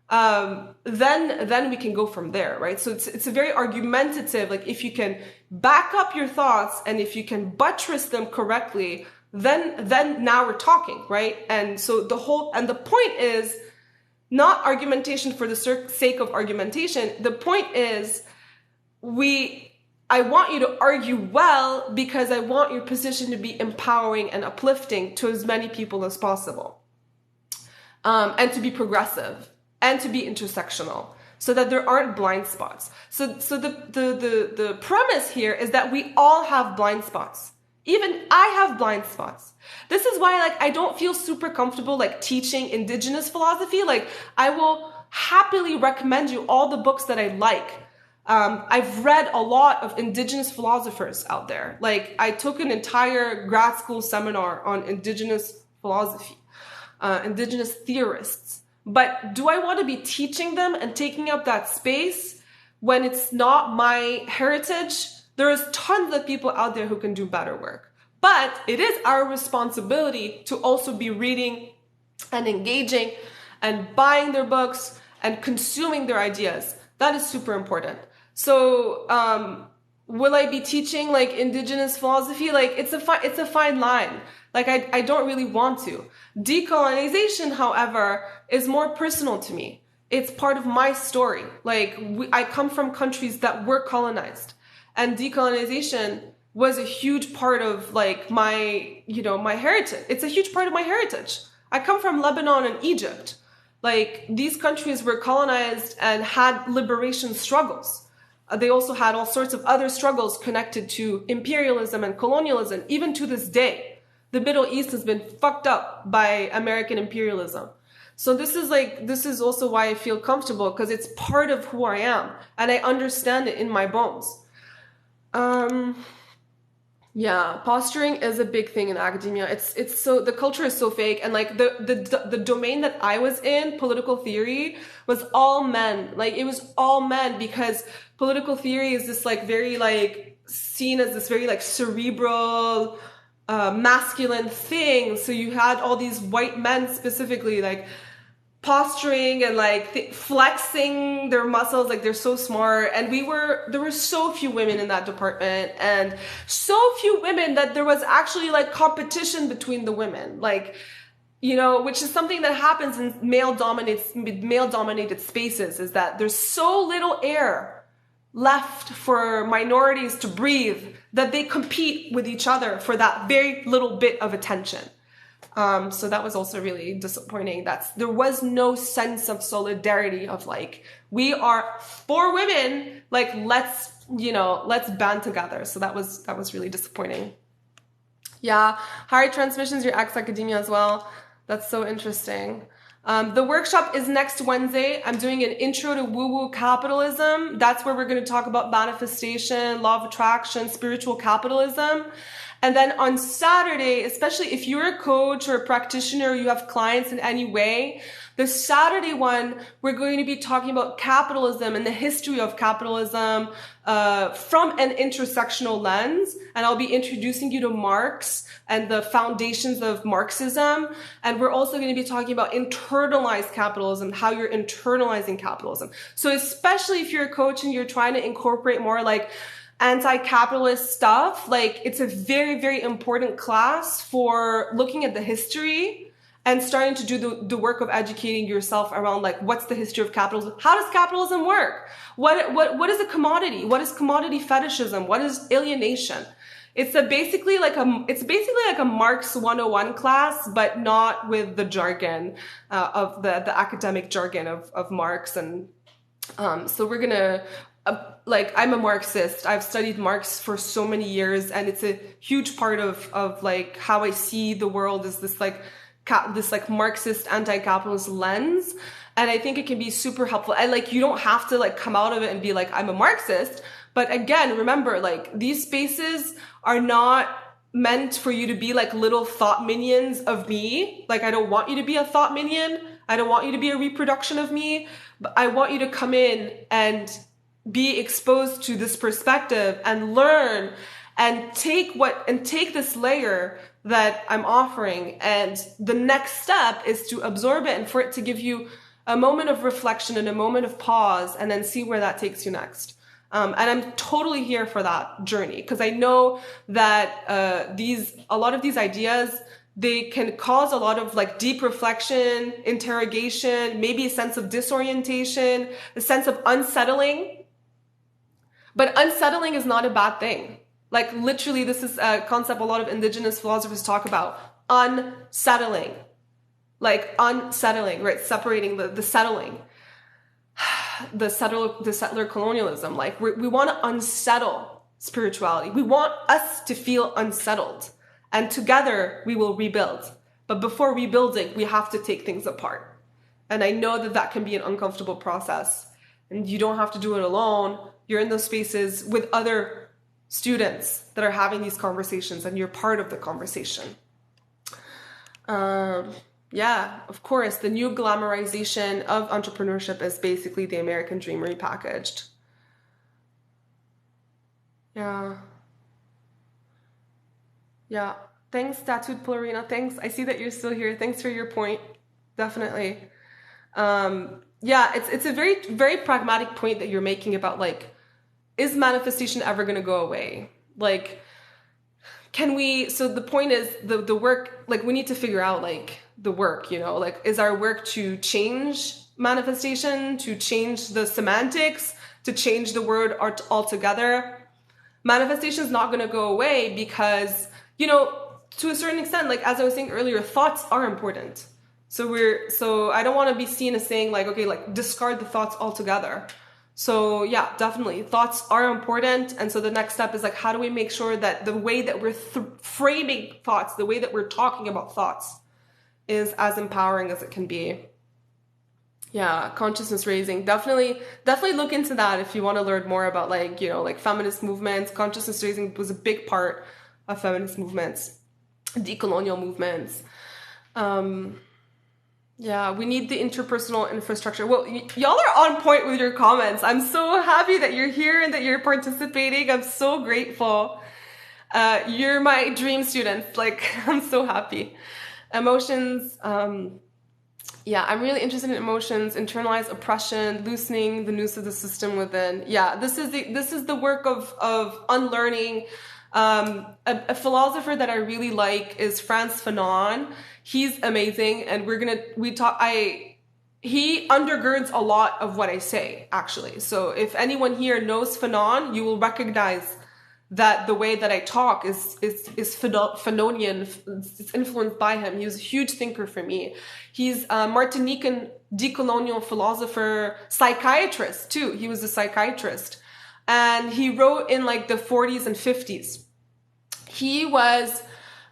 then we can go from there, right? So it's a very argumentative, like if you can back up your thoughts and if you can buttress them correctly, then now we're talking, right? And so the point is not argumentation for the sake of argumentation. The point is I want you to argue well, because I want your position to be empowering and uplifting to as many people as possible, and to be progressive, and to be intersectional, so that there aren't blind spots. So the premise here is that we all have blind spots. Even I have blind spots. This is why like I don't feel super comfortable like teaching indigenous philosophy. Like I will happily recommend you all the books that I like. I've read a lot of indigenous philosophers out there. Like I took an entire grad school seminar on indigenous philosophy, indigenous theorists. But do I want to be teaching them and taking up that space when it's not my heritage? There's tons of people out there who can do better work. But it is our responsibility to also be reading and engaging and buying their books and consuming their ideas. That is super important. So will I be teaching like indigenous philosophy? Like it's a fine line. Like I don't really want to. Decolonization, however, is more personal to me. It's part of my story. Like I come from countries that were colonized, and decolonization was a huge part of like my heritage. It's a huge part of my heritage. I come from Lebanon and Egypt. Like these countries were colonized and had liberation struggles. They also had all sorts of other struggles connected to imperialism and colonialism. Even to this day, the Middle East has been fucked up by American imperialism. So this is also why I feel comfortable, because it's part of who I am and I understand it in my bones. Yeah, posturing is a big thing in academia. It's so, the culture is so fake, and like the domain that I was in, political theory, was all men. Like it was all men, because political theory is this like very like seen as this very like cerebral, masculine thing. So you had all these white men specifically like posturing and like flexing their muscles, like they're so smart. And there were so few women in that department, and so few women that there was actually like competition between the women, like, which is something that happens in male dominated spaces, is that there's so little air left for minorities to breathe that they compete with each other for that very little bit of attention. So that was also really disappointing. There was no sense of solidarity of like, we are 4 women, like let's band together. So that was really disappointing. Yeah, higher transmissions, your ex-academia as well. That's so interesting. The workshop is next Wednesday. I'm doing an intro to woo-woo capitalism. That's where we're going to talk about manifestation, law of attraction, spiritual capitalism. And then on Saturday, especially if you're a coach or a practitioner, you have clients in any way, the Saturday one, we're going to be talking about capitalism and the history of capitalism from an intersectional lens. And I'll be introducing you to Marx and the foundations of Marxism. And we're also going to be talking about internalized capitalism, how you're internalizing capitalism. So especially if you're a coach and you're trying to incorporate more like anti-capitalist stuff, like it's a very, very important class for looking at the history and starting to do the work of educating yourself around like, what's the history of capitalism? How does capitalism work? What is a commodity? What is commodity fetishism? What is alienation? It's basically like a Marx 101 class, but not with the jargon of the academic jargon of Marx. And so we're gonna like, I'm a Marxist. I've studied Marx for so many years, and it's a huge part of like how I see the world is this like Marxist anti-capitalist lens. And I think it can be super helpful. And like, you don't have to like come out of it and be like, I'm a Marxist. But again, remember, like, these spaces are not meant for you to be like little thought minions of me. Like, I don't want you to be a thought minion. I don't want you to be a reproduction of me. But I want you to come in and be exposed to this perspective and learn and take this layer that I'm offering. And the next step is to absorb it and for it to give you a moment of reflection and a moment of pause, and then see where that takes you next. And I'm totally here for that journey, because I know that a lot of these ideas, they can cause a lot of like deep reflection, interrogation, maybe a sense of disorientation, a sense of unsettling. But unsettling is not a bad thing. Like, literally, this is a concept a lot of indigenous philosophers talk about. Unsettling. Like, unsettling, right? Separating the settling. The settler colonialism. Like, we want to unsettle spirituality. We want us to feel unsettled. And together, we will rebuild. But before rebuilding, we have to take things apart. And I know that that can be an uncomfortable process. And you don't have to do it alone. You're in those spaces with other students that are having these conversations, and you're part of the conversation. Yeah, of course, the new glamorization of entrepreneurship is basically the American dream repackaged. Yeah. Yeah. Thanks, Tattooed Polarina. Thanks. I see that you're still here. Thanks for your point. Definitely. Yeah, it's a very, very pragmatic point that you're making about like, is manifestation ever going to go away? Like, so the point is the work, like, we need to figure out like the work, you know, like, is our work to change manifestation, to change the semantics, to change the word altogether? Manifestation is not going to go away because, you know, to a certain extent, like, as I was saying earlier, thoughts are important. So I don't want to be seen as saying like, okay, like, discard the thoughts altogether. So yeah, definitely thoughts are important. And so the next step is like, how do we make sure that the way that we're framing thoughts, the way that we're talking about thoughts is as empowering as it can be? Yeah, consciousness raising. Definitely look into that if you want to learn more about like, you know, like feminist movements. Consciousness raising was a big part of feminist movements, decolonial movements. Yeah, we need the interpersonal infrastructure. Well, y'all are on point with your comments. I'm so happy that you're here and that you're participating. I'm so grateful. You're my dream students. Like, I'm so happy. Emotions. Yeah, I'm really interested in emotions, internalized oppression, loosening the noose of the system within. Yeah, this is the work of unlearning. A philosopher that I really like is Frantz Fanon. He's amazing, and he undergirds a lot of what I say, actually. So if anyone here knows Fanon, you will recognize that the way that I talk is Fanonian. It's influenced by him. He was a huge thinker for me. He's a Martinican decolonial philosopher, psychiatrist too. He was a psychiatrist. And he wrote in like the 40s and 50s. He was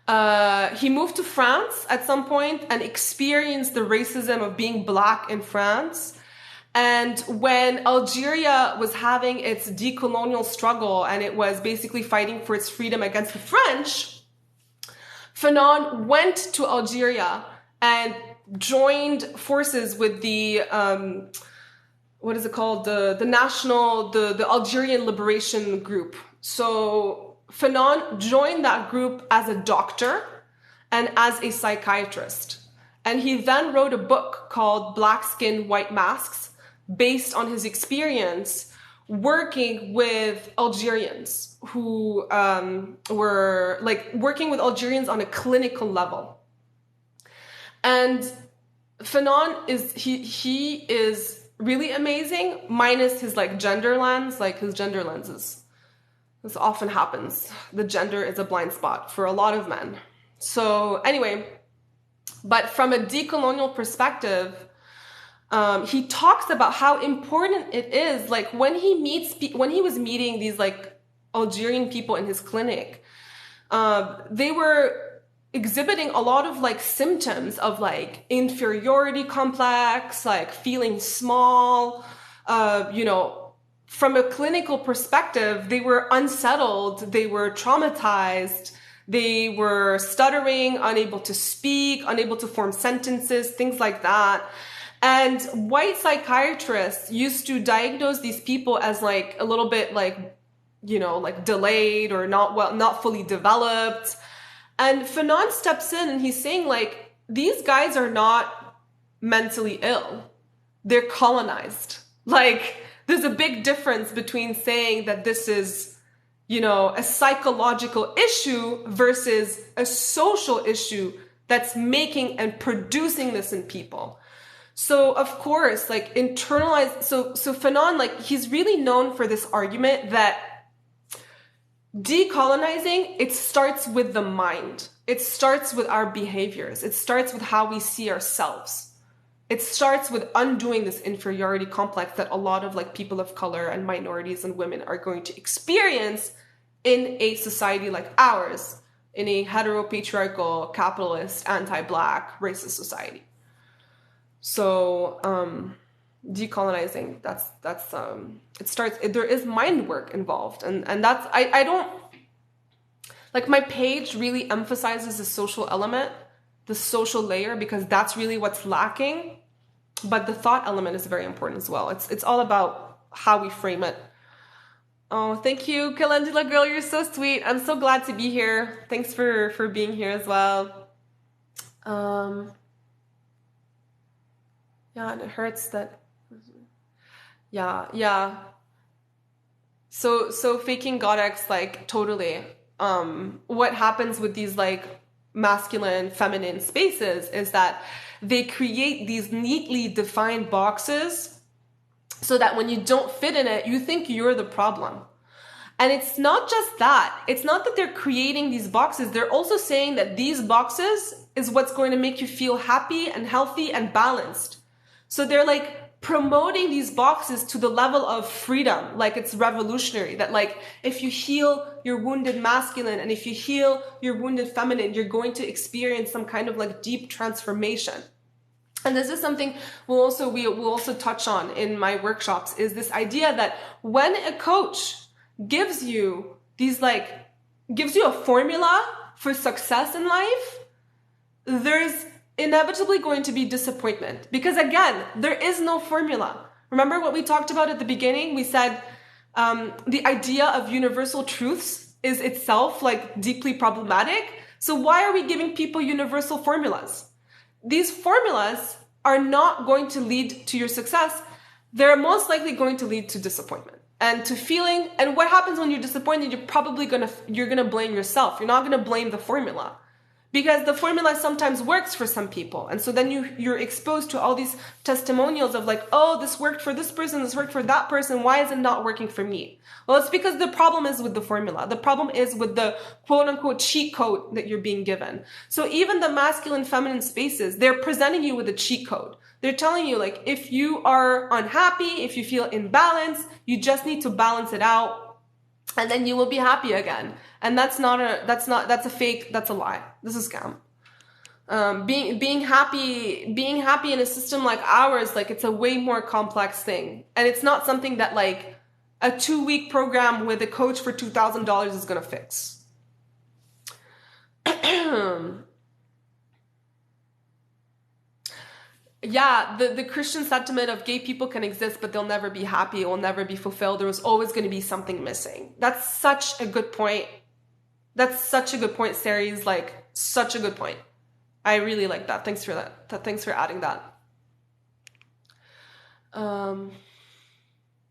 He moved to France at some point and experienced the racism of being black in France. And when Algeria was having its decolonial struggle and it was basically fighting for its freedom against the French, Fanon went to Algeria and joined forces with the, what is it called? The Algerian Liberation Group. So Fanon joined that group as a doctor and as a psychiatrist. And he then wrote a book called Black Skin, White Masks, based on his experience working with Algerians who were like working with Algerians on a clinical level. And Fanon he is really amazing, minus his like gender lens. Like his gender lenses, this often happens. The gender is a blind spot for a lot of men. So anyway, but from a decolonial perspective, he talks about how important it is. Like when he was meeting these like Algerian people in his clinic, they were exhibiting a lot of like symptoms of like inferiority complex, like feeling small, from a clinical perspective, they were unsettled, they were traumatized, they were stuttering, unable to speak, unable to form sentences, things like that. And white psychiatrists used to diagnose these people as like a little bit like, like delayed or not fully developed. And Fanon steps in and he's saying like, these guys are not mentally ill. They're colonized. Like there's a big difference between saying that this is, a psychological issue versus a social issue that's making and producing this in people. So of course, like internalize. So Fanon, like he's really known for this argument that decolonizing, it starts with the mind. It starts with our behaviors. It starts with how we see ourselves. It starts with undoing this inferiority complex that a lot of like people of color and minorities and women are going to experience in a society like ours, in a heteropatriarchal, capitalist, anti-black, racist society. So decolonizing, it starts, there is mind work involved. And that's, I don't, like my page really emphasizes the social element, the social layer, because that's really what's lacking. But the thought element is very important as well. It's all about how we frame it. Oh, thank you, Calendula girl, you're so sweet. I'm so glad to be here. Thanks for being here as well. Yeah, and it hurts that. Yeah. So faking Godex, like totally. What happens with these like masculine, feminine spaces is that they create these neatly defined boxes so that when you don't fit in it, you think you're the problem. And it's not just that. It's not that they're creating these boxes. They're also saying that these boxes is what's going to make you feel happy and healthy and balanced. So they're like promoting these boxes to the level of freedom, like it's revolutionary, that like if you heal your wounded masculine and if you heal your wounded feminine, you're going to experience some kind of like deep transformation. And this is something we'll also touch on in my workshops, is this idea that when a coach gives you a formula for success in life, there's inevitably going to be disappointment, because again, there is no formula. Remember what we talked about at the beginning? We said the idea of universal truths is itself like deeply problematic. So why are we giving people universal formulas? These formulas are not going to lead to your success. They're most likely going to lead to disappointment and to feeling. And what happens when you're disappointed? You're gonna blame yourself. You're not gonna blame the formula, because the formula sometimes works for some people. And so then you're exposed to all these testimonials of like, oh, this worked for this person, this worked for that person. Why is it not working for me? Well, it's because the problem is with the formula. The problem is with the quote unquote cheat code that you're being given. So even the masculine, feminine spaces, they're presenting you with a cheat code. They're telling you like, if you are unhappy, if you feel imbalanced, you just need to balance it out. and then you will be happy again. And that's a fake, that's a lie. This is a scam. Being happy in a system like ours, like, it's a way more complex thing. And it's not something that like a 2-week program with a coach for $2,000 is going to fix. Yeah, the Christian sentiment of gay people can exist, but they'll never be happy, it will never be fulfilled. There was always going to be something missing. That's such a good point. That's such a good point, Saries. Like, such a good point. I really like that. Thanks for that. Thanks for adding that.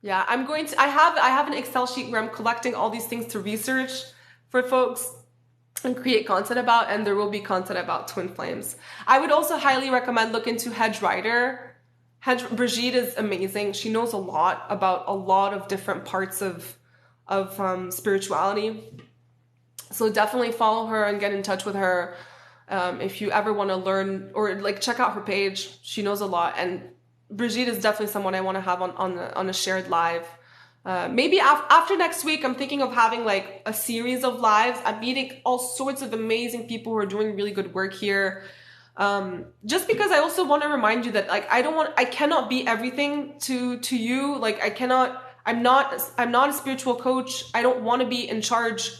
Yeah, I have an Excel sheet where I'm collecting all these things to research for folks and create content about, and there will be content about twin flames. I would also highly recommend look into Hedge Rider. Brigitte is amazing. She knows a lot about a lot of different parts of spirituality. So definitely follow her and get in touch with her. If you ever want to learn or like check out her page, she knows a lot. And Brigitte is definitely someone I want to have on a shared live. Maybe after next week, I'm thinking of having like a series of lives. I'm meeting all sorts of amazing people who are doing really good work here. Just because I also want to remind you that like, I cannot be everything to you. Like I'm not a spiritual coach. I don't want to be in charge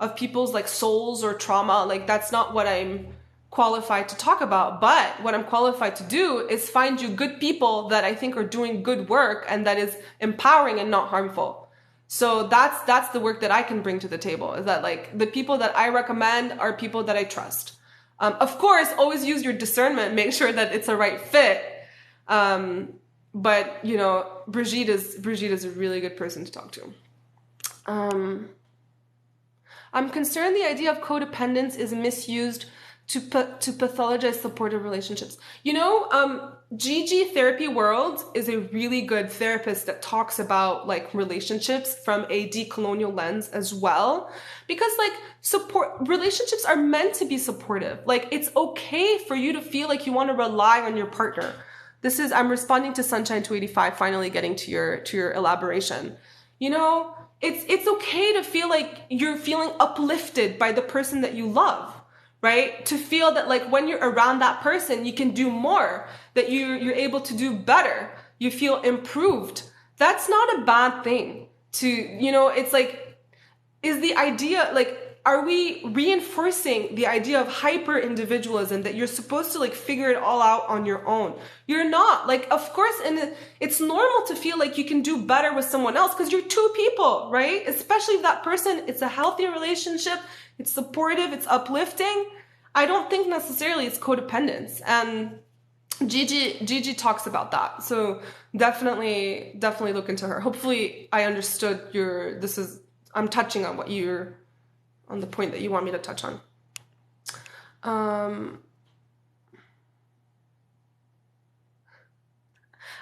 of people's like souls or trauma. Like, that's not what I'm qualified to talk about. But what I'm qualified to do is find you good people that I think are doing good work and that is empowering and not harmful. So that's the work that I can bring to the table, is that like the people that I recommend are people that I trust. Of course, always use your discernment, make sure that it's a right fit. But you know, Brigitte is a really good person to talk to. I'm concerned the idea of codependence is misused to pathologize supportive relationships. You know, Gigi Therapy World is a really good therapist that talks about like relationships from a decolonial lens as well. Because like relationships are meant to be supportive. Like, it's okay for you to feel like you want to rely on your partner. I'm responding to Sunshine 285, finally getting to your elaboration. You know, it's okay to feel like you're feeling uplifted by the person that you love, right? To feel that like when you're around that person, you can do more, that you're able to do better. You feel improved. That's not a bad thing to, you know, it's like, is the idea like, are we reinforcing the idea of hyper individualism that you're supposed to like figure it all out on your own? You're not. Like, of course, and it's normal to feel like you can do better with someone else because you're two people, right? Especially if that person, it's a healthy relationship, it's supportive, it's uplifting. I don't think necessarily it's codependence. And Gigi talks about that. So definitely look into her. Hopefully I understood I'm touching on on the point that you want me to touch on.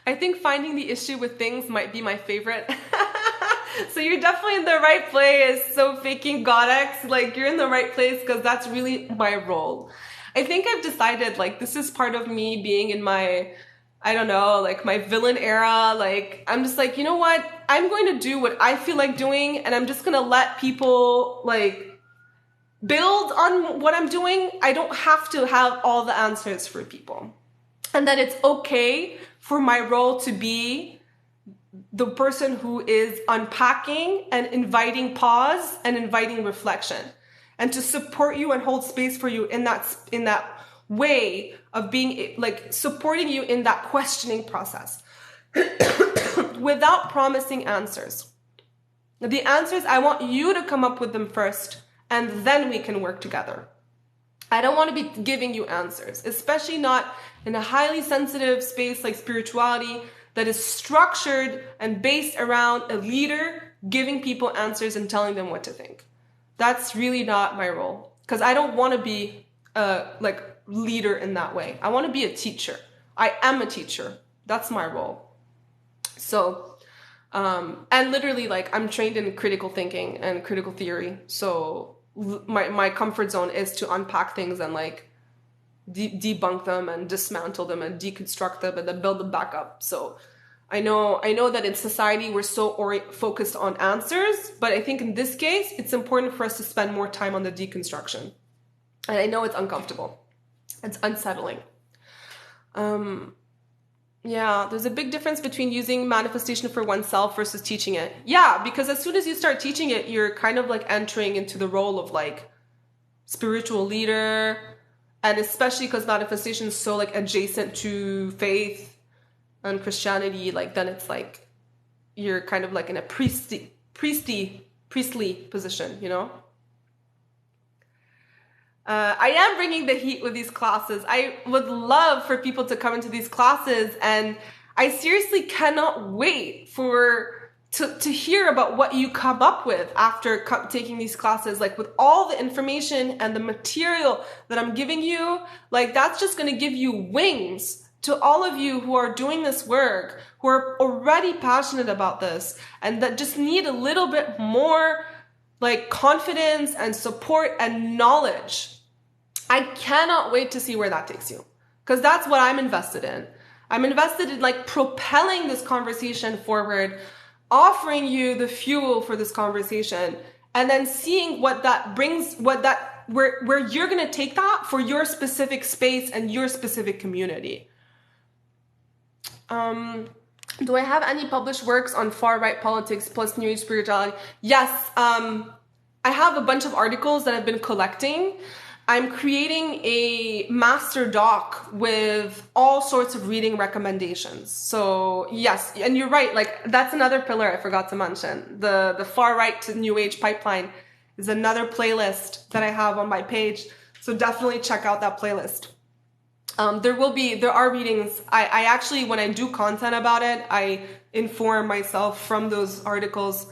I think finding the issue with things might be my favorite. So you're definitely in the right place. So faking Godex, like you're in the right place because that's really my role. I think I've decided like this is part of me being in my, I don't know, like my villain era. Like I'm just like, you know what? I'm going to do what I feel like doing and I'm just going to let people like build on what I'm doing. I don't have to have all the answers for people. And that it's okay for my role to be the person who is unpacking and inviting pause and inviting reflection and to support you and hold space for you in that way of being like supporting you in that questioning process without promising answers. The answers, I want you to come up with them first and then we can work together. I don't want to be giving you answers, especially not in a highly sensitive space like spirituality that is structured and based around a leader giving people answers and telling them what to think. That's really not my role because I don't want to be a like leader in that way. I want to be a teacher. I am a teacher. That's my role. So, and literally like I'm trained in critical thinking and critical theory. So my comfort zone is to unpack things and like debunk them and dismantle them and deconstruct them and then build them back up. So I know that in society we're so focused on answers, but I think in this case, it's important for us to spend more time on the deconstruction. And I know it's uncomfortable. It's unsettling. Yeah, there's a big difference between using manifestation for oneself versus teaching it. Yeah, because as soon as you start teaching it, you're kind of like entering into the role of like spiritual leader, and especially because manifestation is so like adjacent to faith and Christianity, like then it's like you're kind of like in a priestly position, you know? I am bringing the heat with these classes. I would love for people to come into these classes, and I seriously cannot wait to hear about what you come up with after taking these classes. Like with all the information and the material that I'm giving you, like that's just going to give you wings to all of you who are doing this work, who are already passionate about this, and that just need a little bit more like confidence and support and knowledge. I cannot wait to see where that takes you, because that's what I'm invested in. I'm invested in like propelling this conversation forward, offering you the fuel for this conversation, and then seeing what that brings, where you're going to take that for your specific space and your specific community. Do I have any published works on far-right politics plus New Age spirituality? Yes. I have a bunch of articles that I've been collecting. I'm creating a master doc with all sorts of reading recommendations. So yes, and you're right, like that's another pillar I forgot to mention. The far right to New Age pipeline is another playlist that I have on my page. So definitely check out that playlist. There are readings. I actually, when I do content about it, I inform myself from those articles.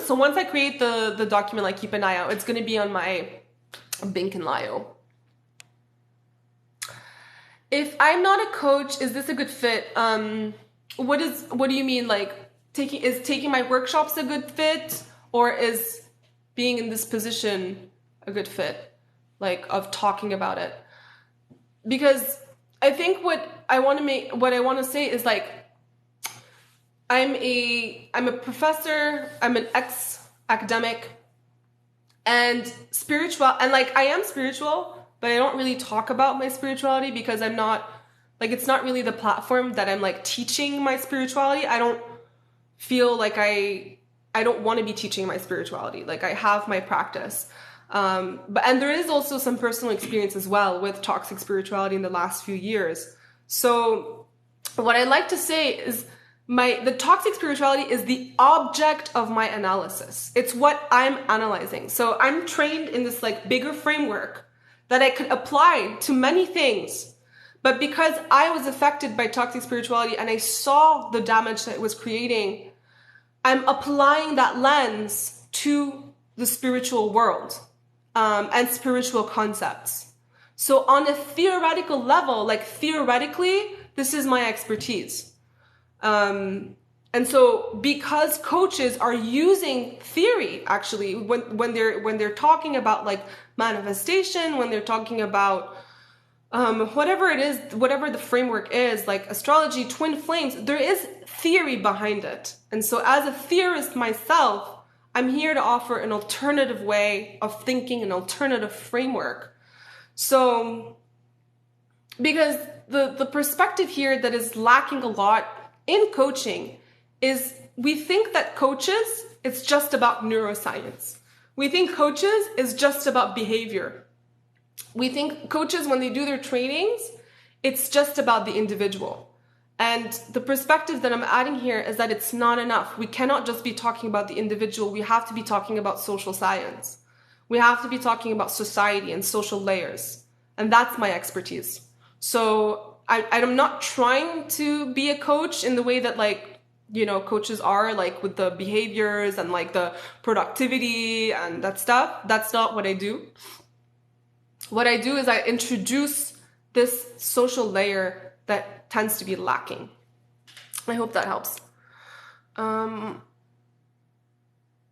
So once I create the document, like keep an eye out, it's going to be on my Bink and Lio. If I'm not a coach, is this a good fit? What do you mean? Like taking my workshops a good fit, or is being in this position a good fit? Like of talking about it? Because I think what I want to say is like I'm a professor, I'm an ex-academic, and spiritual, and like I am spiritual, but I don't really talk about my spirituality because I'm not, like it's not really the platform that I'm like teaching my spirituality. I don't feel like I don't want to be teaching my spirituality. Like I have my practice. And there is also some personal experience as well with toxic spirituality in the last few years. So what I like to say is the toxic spirituality is the object of my analysis. It's what I'm analyzing. So I'm trained in this like bigger framework that I could apply to many things. But because I was affected by toxic spirituality and I saw the damage that it was creating, I'm applying that lens to the spiritual world and spiritual concepts. So on a theoretical level, like theoretically, this is my expertise. And so because coaches are using theory, actually, when they're talking about like manifestation, when they're talking about whatever it is, whatever the framework is, like astrology, twin flames, there is theory behind it. And so as a theorist myself, I'm here to offer an alternative way of thinking, an alternative framework. So, because the perspective here that is lacking a lot in coaching is we think that coaches, it's just about neuroscience. We think coaches is just about behavior. We think coaches, when they do their trainings, it's just about the individual. And the perspective that I'm adding here is that it's not enough. We cannot just be talking about the individual. We have to be talking about social science. We have to be talking about society and social layers. And that's my expertise. So I'm not trying to be a coach in the way that like, you know, coaches are like with the behaviors and like the productivity and that stuff. That's not what I do. What I do is I introduce this social layer that tends to be lacking. I hope that helps.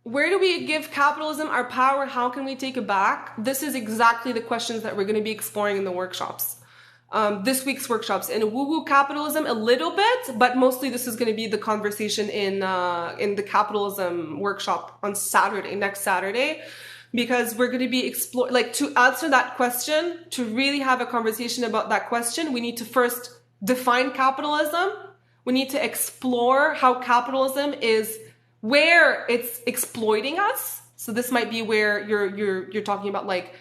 Where do we give capitalism our power? How can we take it back? This is exactly the questions that we're going to be exploring in the workshops. this week's workshops in woo-woo capitalism a little bit, but mostly this is going to be the conversation in the capitalism workshop on Saturday, next Saturday, because we're going to be to answer that question, to really have a conversation about that question, we need to first define capitalism. We need to explore how capitalism is, where it's exploiting us. So this might be where you're talking about like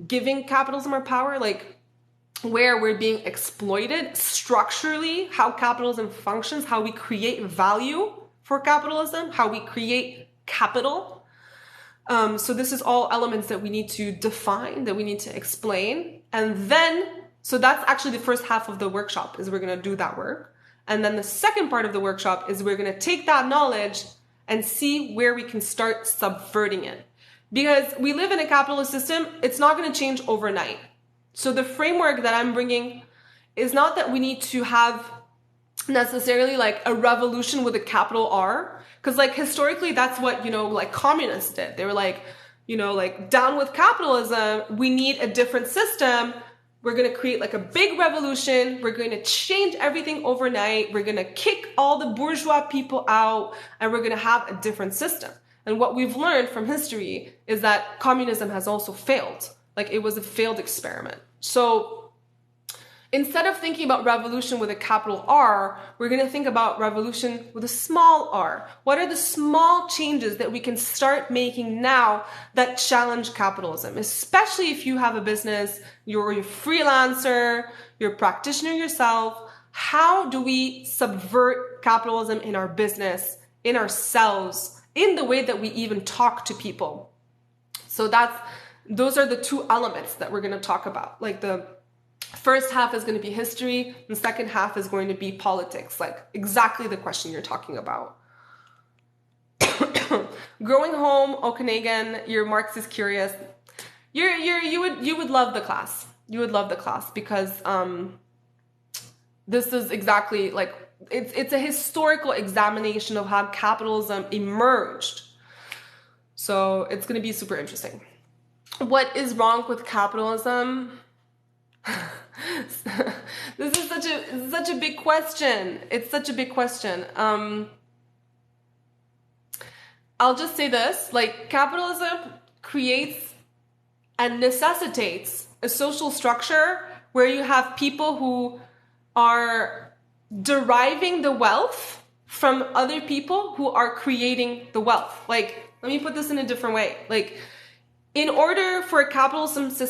giving capitalism our power, like where we're being exploited structurally, how capitalism functions, how we create value for capitalism, how we create capital. So this is all elements that we need to define, that we need to explain. And then, so that's actually the first half of the workshop, is we're going to do that work. And then the second part of the workshop is we're going to take that knowledge and see where we can start subverting it. Because we live in a capitalist system, it's not going to change overnight. So the framework that I'm bringing is not that we need to have necessarily like a revolution with a capital R. Because like historically, that's what, like communists did. They were like, like down with capitalism, we need a different system. We're going to create like a big revolution. We're going to change everything overnight. We're going to kick all the bourgeois people out, and we're going to have a different system. And what we've learned from history is that communism has also failed. Like it was a failed experiment. So instead of thinking about revolution with a capital R, we're going to think about revolution with a small r. What are the small changes that we can start making now that challenge capitalism? Especially if you have a business, you're a freelancer, you're a practitioner yourself. How do we subvert capitalism in our business, in ourselves, in the way that we even talk to people? So those are the two elements that we're going to talk about. Like the first half is going to be history, and the second half is going to be politics, like exactly the question you're talking about. Growing home, Okanagan, you're Marxist curious. You would love the class. You would love the class because this is exactly like it's a historical examination of how capitalism emerged. So it's going to be super interesting. What is wrong with capitalism? This is such a big question. It's such a big question. I'll just say this, like capitalism creates and necessitates a social structure where you have people who are deriving the wealth from other people who are creating the wealth. Like, let me put this in a different way. Like, in order for a capitalist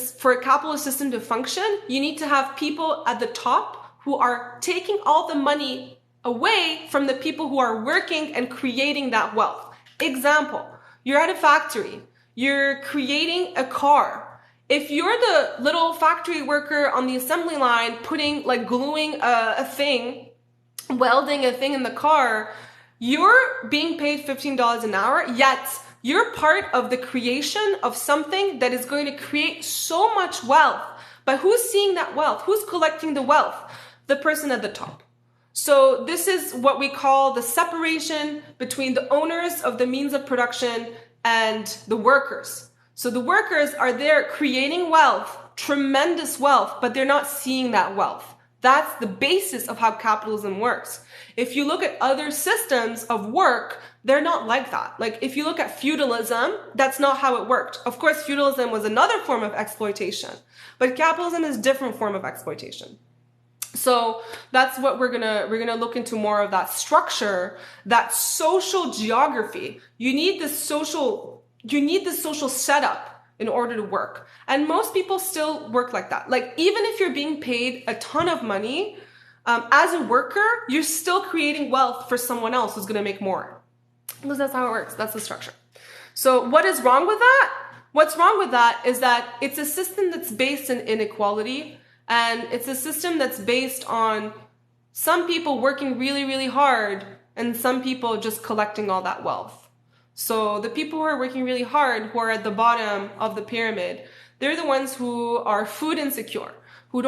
system to function, you need to have people at the top who are taking all the money away from the people who are working and creating that wealth. Example, you're at a factory, you're creating a car. If you're the little factory worker on the assembly line gluing a thing, welding a thing in the car, you're being paid $15 an hour, yet you're part of the creation of something that is going to create so much wealth. But who's seeing that wealth? Who's collecting the wealth? The person at the top. So this is what we call the separation between the owners of the means of production and the workers. So the workers are there creating wealth, tremendous wealth, but they're not seeing that wealth. That's the basis of how capitalism works. If you look at other systems of work, they're not like that. Like if you look at feudalism, that's not how it worked. Of course, feudalism was another form of exploitation, but capitalism is a different form of exploitation. So that's what we're gonna look into more of, that structure, that social geography. You need this social setup in order to work. And most people still work like that. Like even if you're being paid a ton of money, as a worker, you're still creating wealth for someone else who's gonna make more. Because that's how it works. That's the structure. So what is wrong with that? What's wrong with that is that it's a system that's based in inequality. And it's a system that's based on some people working really, really hard and some people just collecting all that wealth. So the people who are working really hard, who are at the bottom of the pyramid, they're the ones who are food insecure, who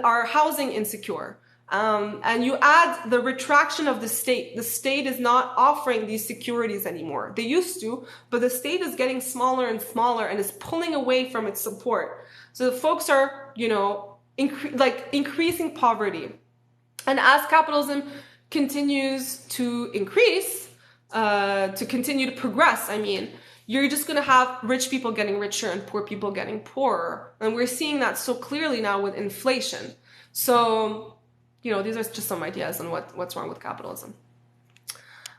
are housing insecure. And you add the retraction of the state. The state is not offering these securities anymore. They used to, but the state is getting smaller and smaller and is pulling away from its support. So the folks are, increasing poverty. And as capitalism continues to increase, to continue to progress, I mean, you're just going to have rich people getting richer and poor people getting poorer. And we're seeing that so clearly now with inflation. So, you know, these are just some ideas on what's wrong with capitalism.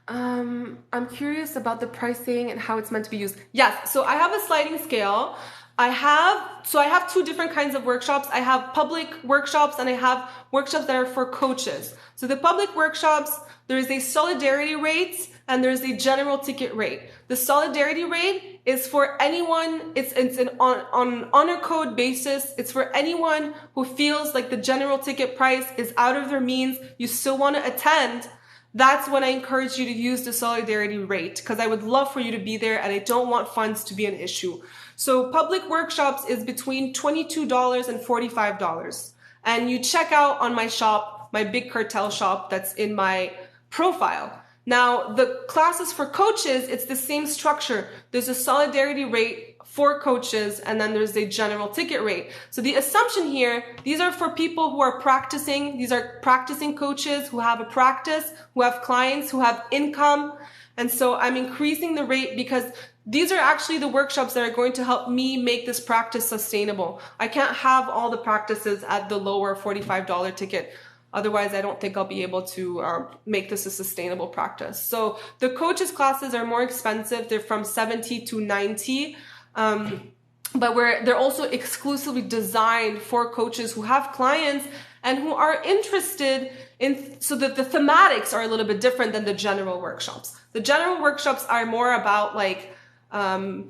I'm curious about the pricing and how it's meant to be used. Yes, so I have a sliding scale. I have two different kinds of workshops. I have public workshops and I have workshops that are for coaches. So the public workshops, there is a solidarity rate and there's a general ticket rate. The solidarity rate is for anyone, it's on honor code basis. It's for anyone who feels like the general ticket price is out of their means. You still want to attend. That's when I encourage you to use the solidarity rate, because I would love for you to be there and I don't want funds to be an issue. So public workshops is between $22 and $45. And you check out on my shop, my big cartel shop that's in my profile. Now, the classes for coaches, it's the same structure. There's a solidarity rate for coaches, and then there's a general ticket rate. So the assumption here, these are for people who are practicing. These are practicing coaches who have a practice, who have clients, who have income. And so I'm increasing the rate because these are actually the workshops that are going to help me make this practice sustainable. I can't have all the practices at the lower $45 ticket. Otherwise, I don't think I'll be able to make this a sustainable practice. So the coaches classes are more expensive. They're from $70 to $90. But they're also exclusively designed for coaches who have clients and who are interested in, so that the thematics are a little bit different than the general workshops. The general workshops are more about like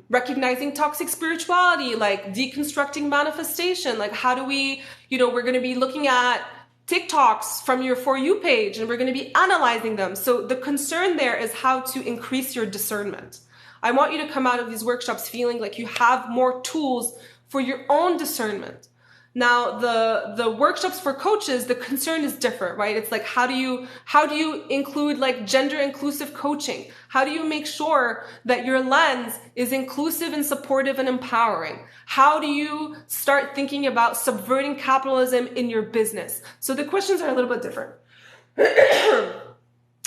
recognizing toxic spirituality, like deconstructing manifestation, like how do we, we're going to be looking at TikToks from your For You page and we're going to be analyzing them. So the concern there is how to increase your discernment. I want you to come out of these workshops feeling like you have more tools for your own discernment. Now, the workshops for coaches, the concern is different, right? It's like, how do you include like gender inclusive coaching? How do you make sure that your lens is inclusive and supportive and empowering? How do you start thinking about subverting capitalism in your business? So the questions are a little bit different.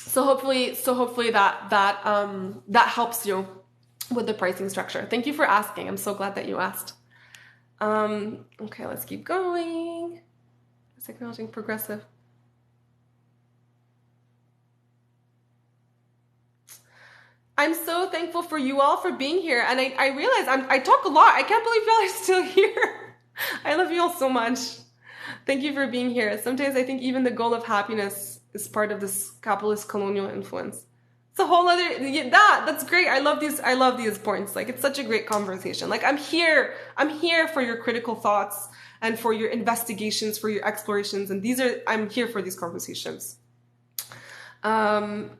So hopefully that helps you with the pricing structure. Thank you for asking. I'm so glad that you asked. Okay, let's keep going. It's acknowledging progressive. I'm so thankful for you all for being here. And I realize I talk a lot. I can't believe y'all are still here. I love you all so much. Thank you for being here. Sometimes I think even the goal of happiness is part of this capitalist colonial influence. It's a whole other, that's great. I love these points. Like, it's such a great conversation. Like, I'm here for your critical thoughts and for your investigations, for your explorations. And I'm here for these conversations. Yay,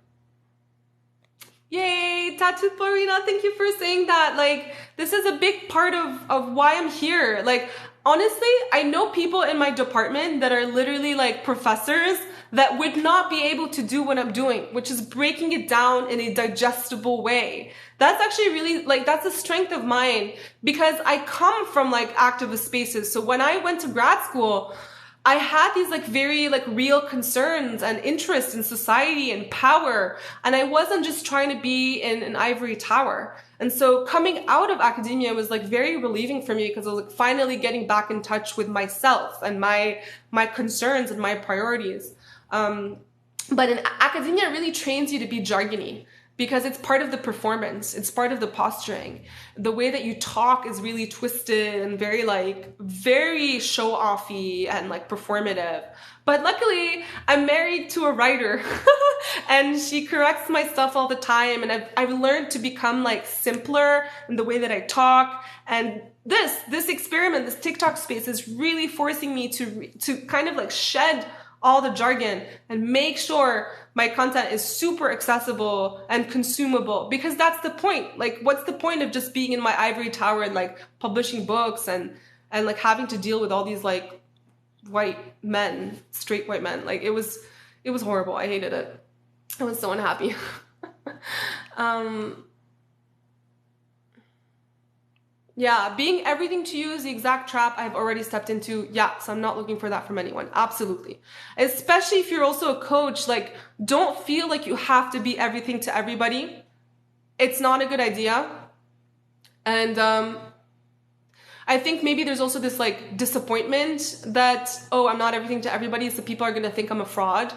Tattoo Florina, thank you for saying that. Like, this is a big part of why I'm here. Like, honestly, I know people in my department that are literally like professors that would not be able to do what I'm doing, which is breaking it down in a digestible way. That's actually really, like, that's a strength of mine because I come from like activist spaces. So when I went to grad school, I had these like very like real concerns and interests in society and power. And I wasn't just trying to be in an ivory tower. And so coming out of academia was like very relieving for me because I was like finally getting back in touch with myself and my concerns and my priorities. But in academia, it really trains you to be jargony because it's part of the performance. It's part of the posturing. The way that you talk is really twisted and very show-offy and like performative. But luckily, I'm married to a writer and she corrects my stuff all the time. And I've learned to become like simpler in the way that I talk. And this experiment, this TikTok space is really forcing me to kind of like shed all the jargon and make sure my content is super accessible and consumable, because that's the point. Like, what's the point of just being in my ivory tower and like publishing books and like having to deal with all these like straight white men? Like, it was horrible. I hated it. I was so unhappy. Yeah, being everything to you is the exact trap I've already stepped into. Yeah, so I'm not looking for that from anyone. Absolutely. Especially if you're also a coach, like, don't feel like you have to be everything to everybody. It's not a good idea. And I think maybe there's also this like disappointment that, oh, I'm not everything to everybody, so people are going to think I'm a fraud.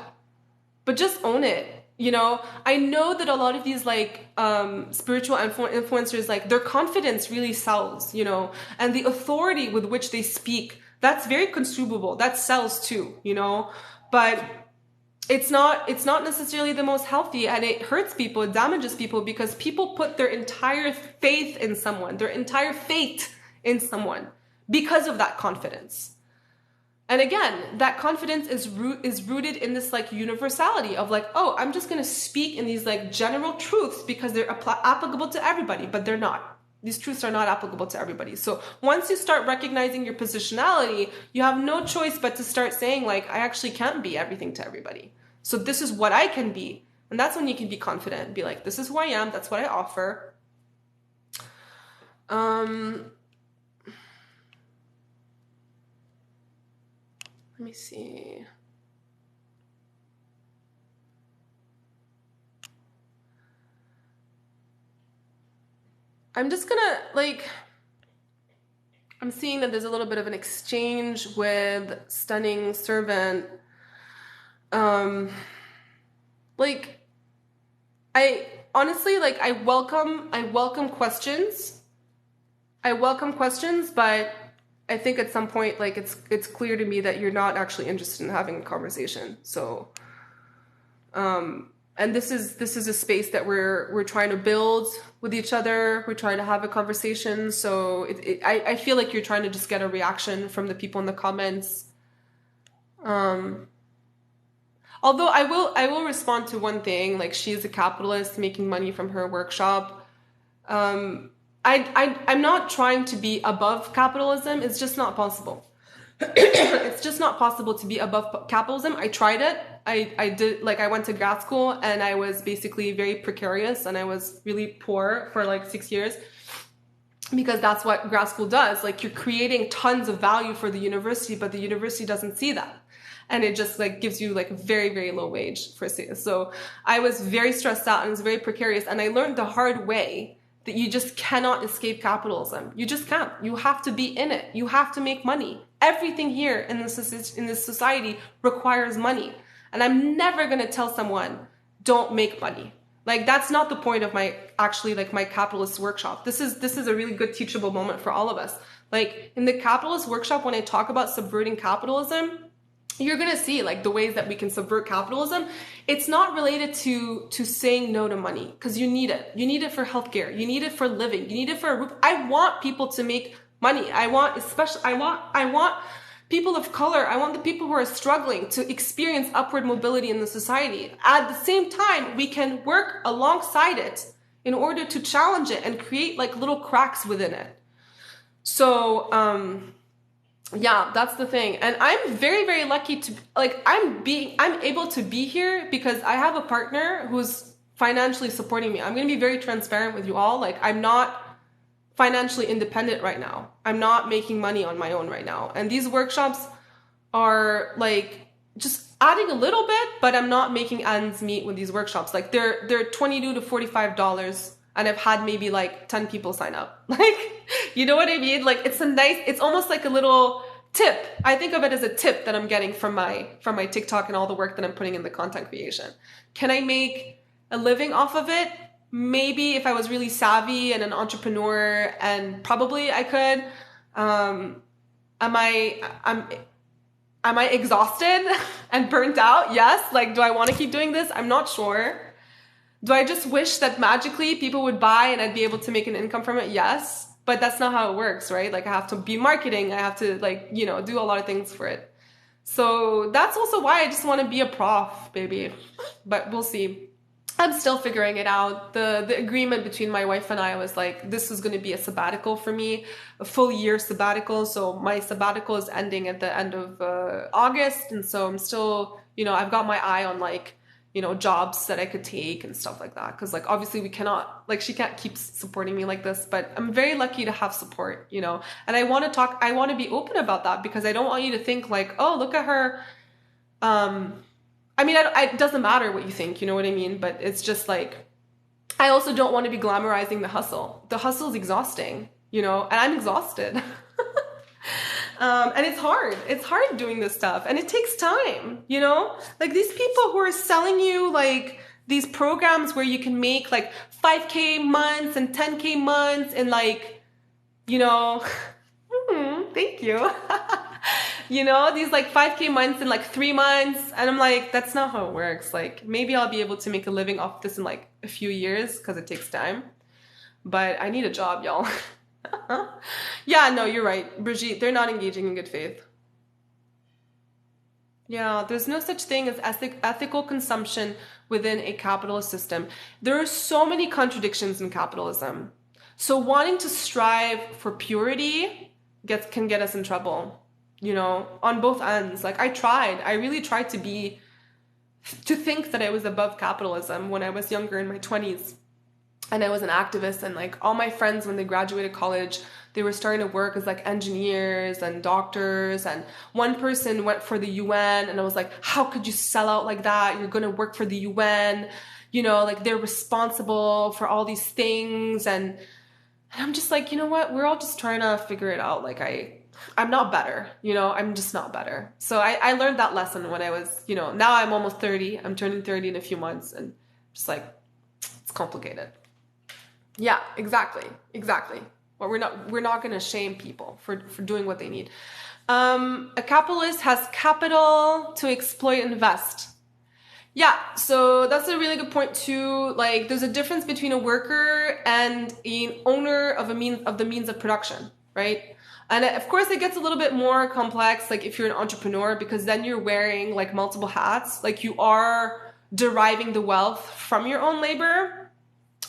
But just own it. You know, I know that a lot of these like spiritual influencers, like their confidence really sells, you know, and the authority with which they speak, that's very consumable. That sells too, you know, but it's not necessarily the most healthy, and it hurts people, it damages people, because people put their entire faith in someone, their entire fate in someone because of that confidence. And again, that confidence is rooted in this like universality of like, oh, I'm just going to speak in these like general truths because they're applicable to everybody, but they're not. These truths are not applicable to everybody. So once you start recognizing your positionality, you have no choice but to start saying like, I actually can't be everything to everybody. So this is what I can be. And that's when you can be confident and be like, this is who I am. That's what I offer. Let me see. I'm just gonna like, I'm seeing that there's a little bit of an exchange with Stunning Servant. Like, I honestly, like, I welcome questions. I welcome questions, but I think at some point, like, it's clear to me that you're not actually interested in having a conversation. So, and this is a space that we're trying to build with each other. We're trying to have a conversation. So I feel like you're trying to just get a reaction from the people in the comments. Although I will respond to one thing, like, she is a capitalist making money from her workshop. I'm not trying to be above capitalism. It's just not possible. It's just not possible to be above capitalism. I tried it. I did, like, I went to grad school and I was basically very precarious and I was really poor for like 6 years, because that's what grad school does. Like, you're creating tons of value for the university, but the university doesn't see that. And it just like gives you like very, very low wage for sales. So I was very stressed out and was very precarious. And I learned the hard way that you just cannot escape capitalism. You just can't. You have to be in it. You have to make money. Everything here in this society requires money. And I'm never going to tell someone, don't make money. Like, that's not the point of my capitalist workshop. This is a really good teachable moment for all of us. Like, in the capitalist workshop, when I talk about subverting capitalism, you're going to see like the ways that we can subvert capitalism. It's not related to saying no to money, because you need it. You need it for healthcare. You need it for living. You need it for a roof. I want people to make money. I want people of color. I want the people who are struggling to experience upward mobility in the society. At the same time, we can work alongside it in order to challenge it and create like little cracks within it. So, yeah, that's the thing. And I'm very, very lucky to, like, I'm able to be here because I have a partner who's financially supporting me. I'm going to be very transparent with you all. Like, I'm not financially independent right now. I'm not making money on my own right now. And these workshops are like just adding a little bit, but I'm not making ends meet with these workshops. Like, they're $22 to $45. And I've had maybe like 10 people sign up. Like, you know what I mean? Like, it's almost like a little tip. I think of it as a tip that I'm getting from my TikTok and all the work that I'm putting in the content creation. Can I make a living off of it? Maybe, if I was really savvy and an entrepreneur, and probably I could. Am I exhausted and burnt out? Yes. Like, do I want to keep doing this? I'm not sure. Do I just wish that magically people would buy and I'd be able to make an income from it? Yes. But that's not how it works, right? Like, I have to be marketing. I have to, like, you know, do a lot of things for it. So that's also why I just want to be a prof, baby. But we'll see. I'm still figuring it out. The agreement between my wife and I was like, this is going to be a sabbatical for me, a full year sabbatical. So my sabbatical is ending at the end of August. And so I'm still, you know, I've got my eye on like jobs that I could take and stuff like that. Because like obviously we cannot, like she can't keep supporting me like this, but I'm very lucky to have support, and I want to be open about that, because I don't want you to think like, oh, look at her. I mean, it doesn't matter what you think, you know what I mean? But it's just like, I also don't want to be glamorizing the hustle. The hustle is exhausting, and I'm exhausted. And it's hard. It's hard doing this stuff, and it takes time, Like these people who are selling you like these programs where you can make like 5K months and 10K months and like, thank you. These like 5K months in like 3 months. And I'm like, that's not how it works. Like maybe I'll be able to make a living off this in like a few years because it takes time. But I need a job, y'all. Yeah, no, you're right. Brigitte, they're not engaging in good faith. Yeah, there's no such thing as ethical consumption within a capitalist system. There are so many contradictions in capitalism. So wanting to strive for purity can get us in trouble, on both ends. Like I really tried to think that I was above capitalism when I was younger in my 20s. And I was an activist, and like all my friends, when they graduated college, they were starting to work as like engineers and doctors. And one person went for the UN, and I was like, how could you sell out like that? You're going to work for the UN, like they're responsible for all these things. And I'm just like, you know what? We're all just trying to figure it out. Like I'm not better, I'm just not better. So I learned that lesson when I was, now I'm almost 30. I'm turning 30 in a few months, and just like, it's complicated. Yeah, exactly. Well, we're not going to shame people for doing what they need. A capitalist has capital to exploit and invest. Yeah, so that's a really good point too. Like, there's a difference between a worker and an owner of the means of production, right? And of course, it gets a little bit more complex, like if you're an entrepreneur, because then you're wearing like multiple hats. Like you are deriving the wealth from your own labor.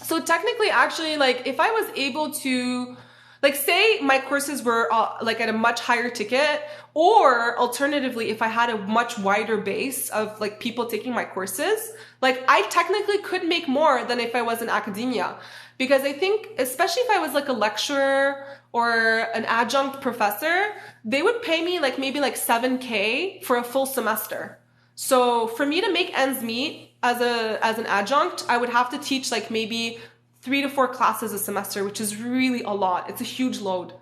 So technically, actually, like if I was able to, like say my courses were like at a much higher ticket, or alternatively, if I had a much wider base of like people taking my courses, like I technically could make more than if I was in academia. Because I think, especially if I was like a lecturer or an adjunct professor, they would pay me like maybe like 7K for a full semester. So for me to make ends meet as an adjunct, I would have to teach like maybe 3 to 4 classes a semester, which is really a lot. It's a huge load.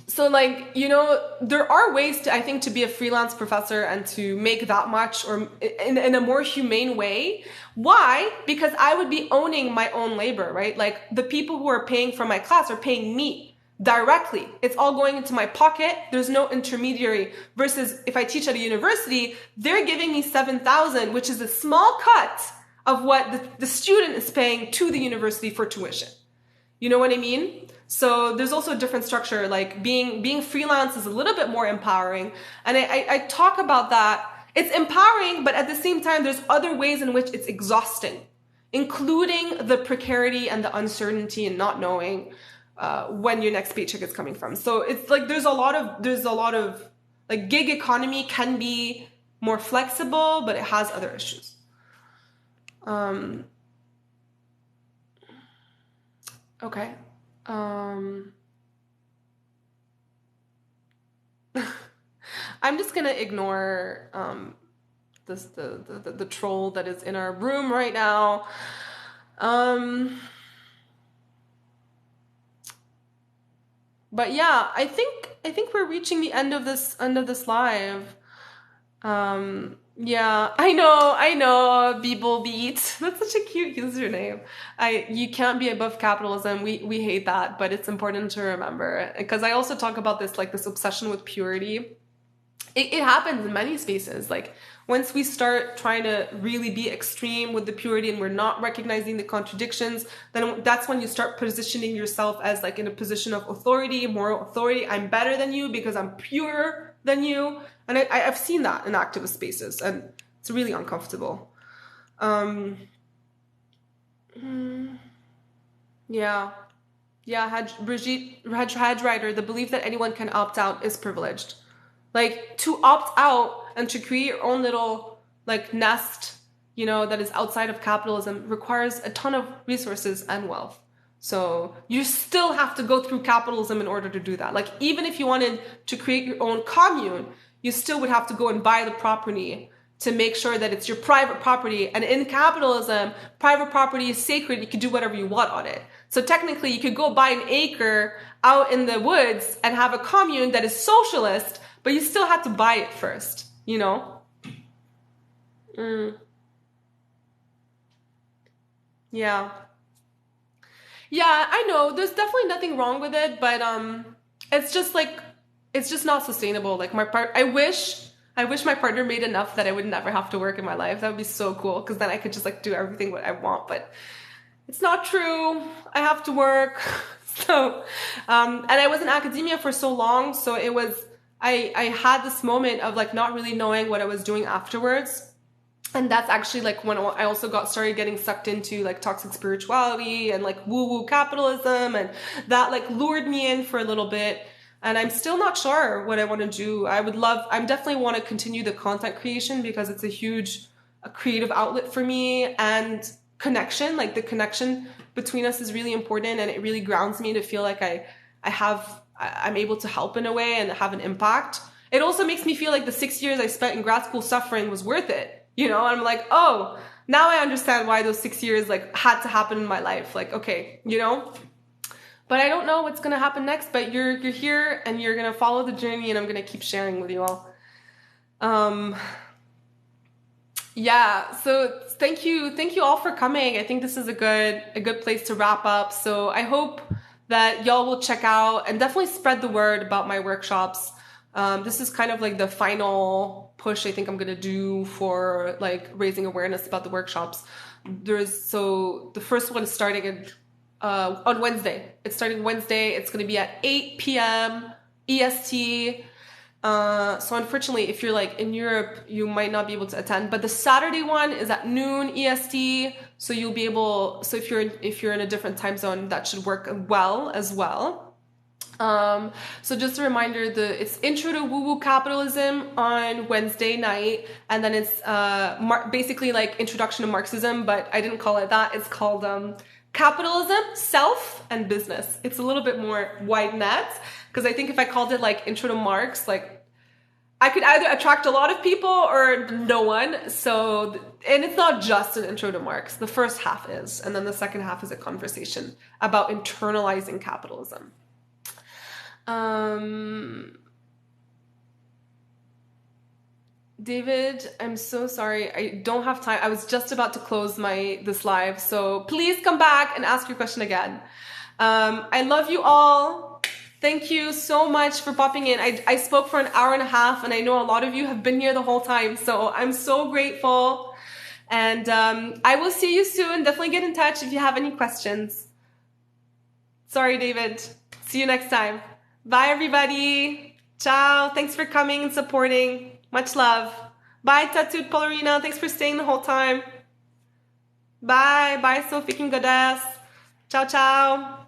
So like, there are ways to, I think, to be a freelance professor and to make that much, or in a more humane way. Why? Because I would be owning my own labor, right? Like the people who are paying for my class are paying me directly. It's all going into my pocket. There's no intermediary. Versus if I teach at a university, they're giving me 7,000, which is a small cut of what the student is paying to the university for tuition. You know what I mean? So there's also a different structure. Like being freelance is a little bit more empowering. And I talk about that. It's empowering, but at the same time, there's other ways in which it's exhausting, including the precarity and the uncertainty and not knowing when your next paycheck is coming from. So it's like there's a lot of like gig economy can be more flexible, but it has other issues. Okay. I'm just gonna ignore the troll that is in our room right now. But yeah, I think we're reaching the end of this live. Yeah, I know, Beeble Beat. That's such a cute username. You can't be above capitalism. We hate that, but it's important to remember. Because I also talk about this, like this obsession with purity. It happens in many spaces. Like once we start trying to really be extreme with the purity and we're not recognizing the contradictions, then that's when you start positioning yourself as like in a position of authority, moral authority. I'm better than you because I'm purer than you. And I've seen that in activist spaces, and it's really uncomfortable. Yeah. Brigitte Hadrider, the belief that anyone can opt out is privileged. Like to opt out and to create your own little like nest, that is outside of capitalism requires a ton of resources and wealth. So you still have to go through capitalism in order to do that. Like even if you wanted to create your own commune, you still would have to go and buy the property to make sure that it's your private property. And in capitalism, private property is sacred. You can do whatever you want on it. So technically you could go buy an acre out in the woods and have a commune that is socialist, but you still have to buy it first, Yeah. Yeah, I know. There's definitely nothing wrong with it, but it's just not sustainable. Like I wish my partner made enough that I would never have to work in my life. That would be so cool because then I could just like do everything what I want, but it's not true. I have to work. So and I was in academia for so long, so it was I had this moment of like not really knowing what I was doing afterwards. And that's actually like when I also started getting sucked into like toxic spirituality and like woo-woo capitalism, and that like lured me in for a little bit. And I'm still not sure what I want to do. I definitely want to continue the content creation because it's a creative outlet for me, and connection, like the connection between us is really important, and it really grounds me to feel like I'm able to help in a way and have an impact. It also makes me feel like the 6 years I spent in grad school suffering was worth it. I'm like, oh, now I understand why those 6 years like had to happen in my life. Like, okay, but I don't know what's going to happen next, but you're here and you're going to follow the journey, and I'm going to keep sharing with you all. Yeah. So thank you all for coming. I think this is a good place to wrap up. So I hope that y'all will check out and definitely spread the word about my workshops. This is kind of like the final push I think I'm going to do for like raising awareness about the workshops. So the first one is starting on Wednesday. It's starting Wednesday. It's going to be at 8 p.m. EST. So unfortunately, if you're like in Europe, you might not be able to attend, but the Saturday one is at noon EST. So you'll be able, so if you're in a different time zone, that should work well as well. So just a reminder, it's Intro to Woo-Woo Capitalism on Wednesday night, and then it's basically like Introduction to Marxism, but I didn't call it that. It's called Capitalism, Self, and Business. It's a little bit more wide net, because I think if I called it like Intro to Marx, like I could either attract a lot of people or no one. So, and it's not just an Intro to Marx. The first half is, and then the second half is a conversation about internalizing capitalism. David, I'm so sorry. I don't have time. I was just about to close this live. So please come back and ask your question again. I love you all. Thank you so much for popping in. I spoke for an hour and a half, and I know a lot of you have been here the whole time. So I'm so grateful. And I will see you soon. Definitely get in touch if you have any questions. Sorry, David. See you next time. Bye, everybody. Ciao. Thanks for coming and supporting. Much love. Bye, Tattooed Polarina. Thanks for staying the whole time. Bye. Bye, Sophie King Goddess. Ciao, ciao.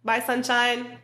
Bye, sunshine.